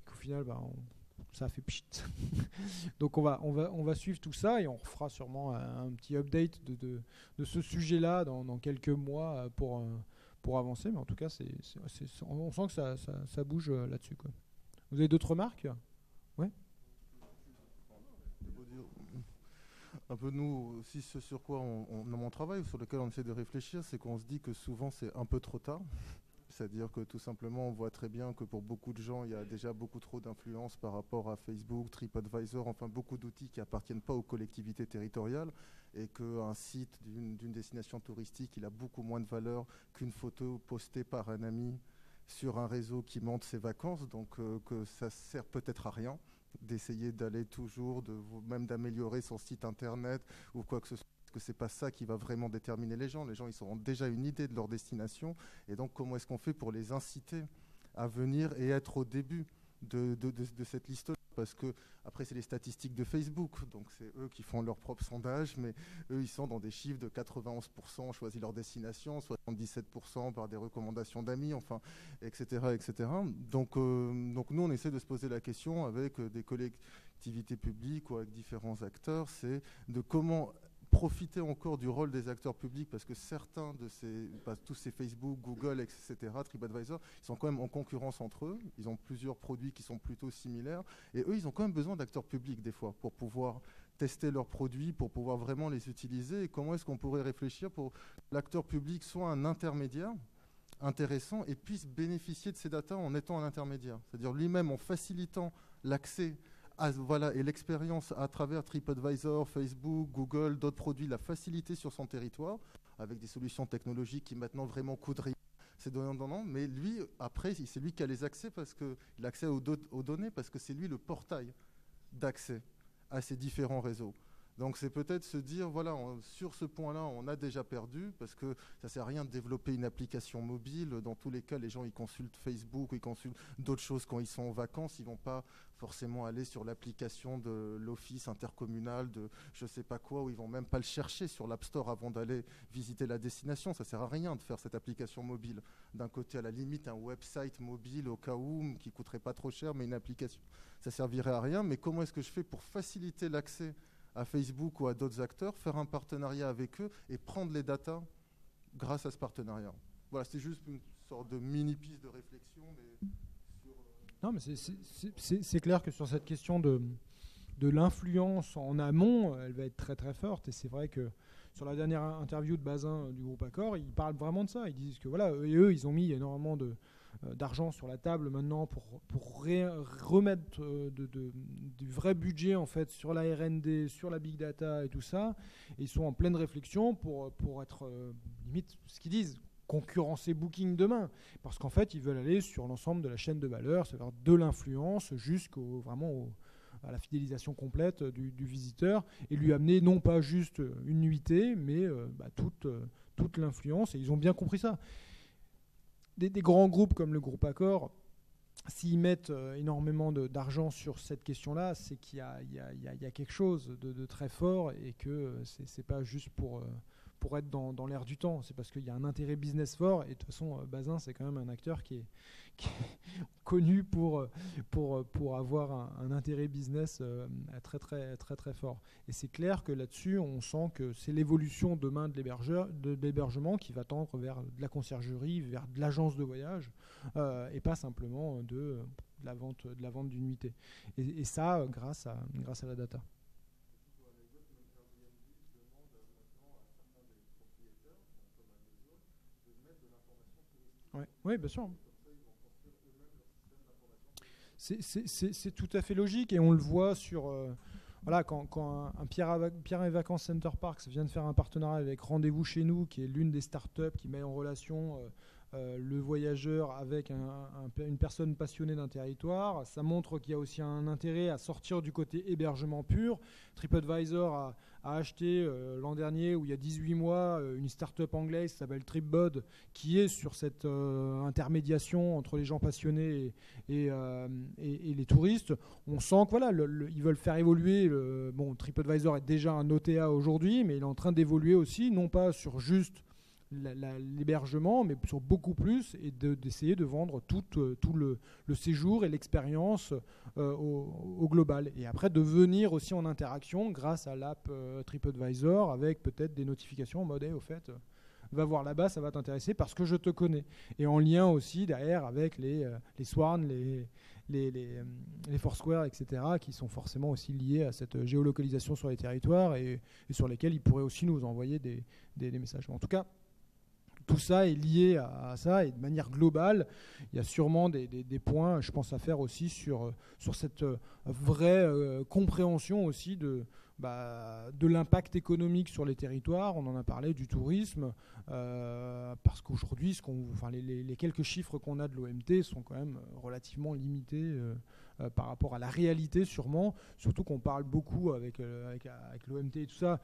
qu'au final, ça a fait pchit. Donc on va suivre tout ça et on refera sûrement un petit update de ce sujet-là dans quelques mois pour avancer. Mais en tout cas, on sent que ça bouge là-dessus, quoi. Vous avez d'autres remarques ? Ouais. Un peu nous aussi, ce sur quoi on travaille, sur lequel on essaie de réfléchir, c'est qu'on se dit que souvent c'est un peu trop tard. C'est-à-dire que tout simplement, on voit très bien que pour beaucoup de gens, il y a déjà beaucoup trop d'influence par rapport à Facebook, TripAdvisor, enfin beaucoup d'outils qui n'appartiennent pas aux collectivités territoriales, et qu'un site d'une destination touristique, il a beaucoup moins de valeur qu'une photo postée par un ami sur un réseau qui montre ses vacances, donc que ça sert peut-être à rien d'essayer d'aller toujours, même d'améliorer son site internet ou quoi que ce soit, parce que c'est pas ça qui va vraiment déterminer les gens. Les gens, ils auront déjà une idée de leur destination, et donc comment est-ce qu'on fait pour les inciter à venir et être au début de cette liste, parce que après c'est les statistiques de Facebook, donc c'est eux qui font leur propre sondage, mais eux ils sont dans des chiffres de 91% choisi leur destination, 77% par des recommandations d'amis, enfin, etc. Donc nous on essaie de se poser la question avec des collectivités publiques ou avec différents acteurs, c'est de comment profiter encore du rôle des acteurs publics, parce que certains de tous ces Facebook, Google, etc., TripAdvisor, ils sont quand même en concurrence entre eux. Ils ont plusieurs produits qui sont plutôt similaires. Et eux, ils ont quand même besoin d'acteurs publics, des fois, pour pouvoir tester leurs produits, pour pouvoir vraiment les utiliser. Et comment est-ce qu'on pourrait réfléchir pour que l'acteur public soit un intermédiaire intéressant et puisse bénéficier de ces datas en étant un intermédiaire. C'est-à-dire lui-même en facilitant l'accès et l'expérience à travers TripAdvisor, Facebook, Google, d'autres produits, la facilité sur son territoire, avec des solutions technologiques qui maintenant vraiment coûtent rien, c'est donnant, mais lui, après, c'est lui qui a les accès, parce qu'il a l'accès aux données, parce que c'est lui le portail d'accès à ces différents réseaux. Donc c'est peut-être se dire, voilà, sur ce point-là, on a déjà perdu, parce que ça ne sert à rien de développer une application mobile. Dans tous les cas, les gens, ils consultent Facebook, ils consultent d'autres choses quand ils sont en vacances. Ils ne vont pas forcément aller sur l'application de l'office intercommunal de je ne sais pas quoi, ou ils ne vont même pas le chercher sur l'App Store avant d'aller visiter la destination. Ça ne sert à rien de faire cette application mobile. D'un côté, à la limite, un website mobile au cas où, qui ne coûterait pas trop cher, mais une application, ça ne servirait à rien. Mais comment est-ce que je fais pour faciliter l'accès à Facebook ou à d'autres acteurs, faire un partenariat avec eux et prendre les datas grâce à ce partenariat. Voilà, c'est juste une sorte de mini-piste de réflexion. Mais non, mais c'est clair que sur cette question de l'influence en amont, elle va être très très forte. Et c'est vrai que sur la dernière interview de Bazin du groupe Accor, ils parlent vraiment de ça. Ils disent que voilà, eux, ils ont mis énormément d'argent sur la table maintenant pour remettre du vrai budget en fait sur la R&D, sur la big data et tout ça. Et ils sont en pleine réflexion pour être limite ce qu'ils disent, concurrencer Booking demain, parce qu'en fait ils veulent aller sur l'ensemble de la chaîne de valeur, c'est-à-dire de l'influence à la fidélisation complète du visiteur, et lui amener non pas juste une nuitée, mais toute l'influence. Et ils ont bien compris ça. Des grands groupes comme le groupe Accor, s'ils mettent énormément d'argent sur cette question-là, c'est qu'il y a quelque chose de très fort et que c'est pas juste pour être dans l'air du temps. C'est parce qu'il y a un intérêt business fort. Et de toute façon, Bazin, c'est quand même un acteur qui est connu pour avoir un intérêt business très, très, très, très fort. Et c'est clair que là-dessus, on sent que c'est l'évolution demain de l'hébergement qui va tendre vers de la conciergerie, vers de l'agence de voyage, et pas simplement de la vente d'une nuitée. Et ça, grâce à la data. Oui, bien sûr. C'est tout à fait logique et on le voit sur... voilà, quand un Pierre et Vacances Center Parks vient de faire un partenariat avec Rendez-vous chez nous, qui est l'une des startups qui met en relation le voyageur avec une personne passionnée d'un territoire, ça montre qu'il y a aussi un intérêt à sortir du côté hébergement pur. TripAdvisor a acheté l'an dernier, ou il y a 18 mois, une start-up anglaise qui s'appelle TripBud, qui est sur cette intermédiation entre les gens passionnés et les touristes. On sent que voilà, ils veulent faire évoluer. Bon, TripAdvisor est déjà un OTA aujourd'hui, mais il est en train d'évoluer aussi, non pas sur juste l'hébergement, mais sur beaucoup plus, et d'essayer de vendre tout le séjour et l'expérience au global. Et après, de venir aussi en interaction grâce à l'app TripAdvisor, avec peut-être des notifications en mode au fait, va voir là-bas, ça va t'intéresser parce que je te connais. Et en lien aussi derrière avec les Swarn, les Foursquare, etc., qui sont forcément aussi liés à cette géolocalisation sur les territoires et sur lesquels ils pourraient aussi nous envoyer des messages. En tout cas, tout ça est lié à ça, et de manière globale, il y a sûrement des points, je pense, à faire aussi sur cette vraie compréhension aussi de l'impact économique sur les territoires. On en a parlé, du tourisme, parce qu'aujourd'hui, les quelques chiffres qu'on a de l'OMT sont quand même relativement limités par rapport à la réalité, sûrement, surtout qu'on parle beaucoup avec l'OMT et tout ça,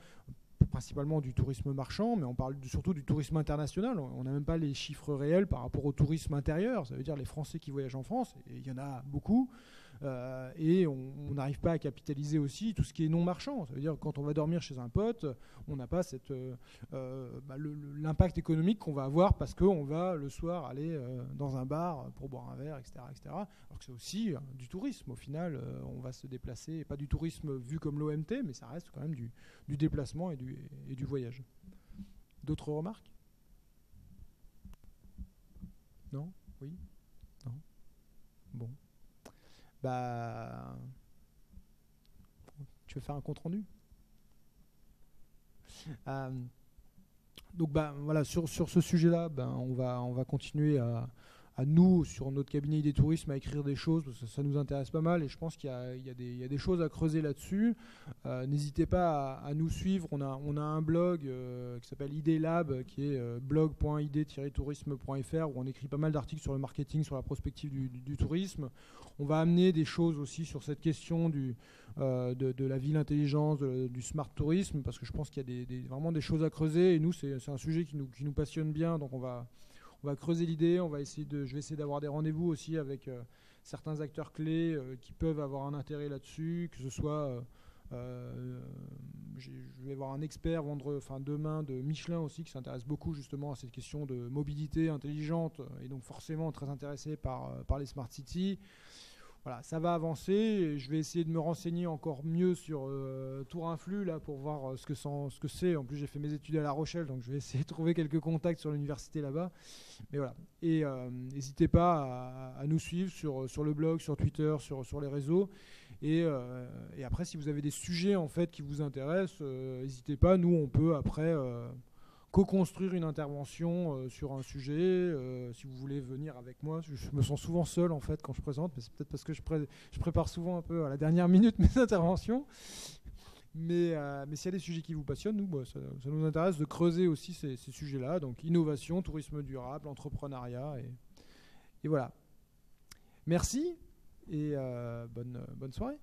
principalement du tourisme marchand, mais on parle surtout du tourisme international. On n'a même pas les chiffres réels par rapport au tourisme intérieur, ça veut dire les Français qui voyagent en France, et il y en a beaucoup, et on n'arrive pas à capitaliser aussi tout ce qui est non marchand. Ça veut dire que quand on va dormir chez un pote, on n'a pas l'impact économique qu'on va avoir parce qu'on va le soir aller dans un bar pour boire un verre, etc. Alors que c'est aussi du tourisme. Au final, on va se déplacer, pas du tourisme vu comme l'OMT, mais ça reste quand même du déplacement et du voyage. D'autres remarques ? Non ? Oui ? Non ? Bon. Tu veux faire un compte rendu ? Donc voilà, sur ce sujet-là, on va continuer à nous, sur notre cabinet des tourismes, à écrire des choses, parce que ça nous intéresse pas mal, et je pense qu'il y a des choses à creuser là-dessus. N'hésitez pas à nous suivre. On a un blog qui s'appelle ID Lab, qui est blog.id-tourisme.fr, où on écrit pas mal d'articles sur le marketing, sur la prospective du tourisme. On va amener des choses aussi sur cette question de la ville intelligente, du smart tourisme, parce que je pense qu'il y a vraiment des choses à creuser, et nous, c'est un sujet qui nous passionne bien, donc on va creuser l'idée. Je vais essayer d'avoir des rendez-vous aussi avec certains acteurs clés qui peuvent avoir un intérêt là-dessus, que ce soit... je vais voir un expert demain de Michelin aussi, qui s'intéresse beaucoup justement à cette question de mobilité intelligente, et donc forcément très intéressé par les smart cities. Voilà, ça va avancer. Je vais essayer de me renseigner encore mieux sur Tourinflux là, pour voir ce que c'est. En plus, j'ai fait mes études à La Rochelle, donc je vais essayer de trouver quelques contacts sur l'université là-bas. Mais voilà. Et n'hésitez pas à nous suivre sur le blog, sur Twitter, sur les réseaux. Et après, si vous avez des sujets en fait qui vous intéressent, n'hésitez pas. Nous, on peut après co-construire une intervention sur un sujet. Si vous voulez venir avec moi, je me sens souvent seul en fait quand je présente, mais c'est peut-être parce que je prépare souvent un peu à la dernière minute mes interventions. Mais s'il y a des sujets qui vous passionnent, nous, ça nous intéresse de creuser aussi ces sujets-là. Donc innovation, tourisme durable, entrepreneuriat, et voilà. Merci et bonne soirée.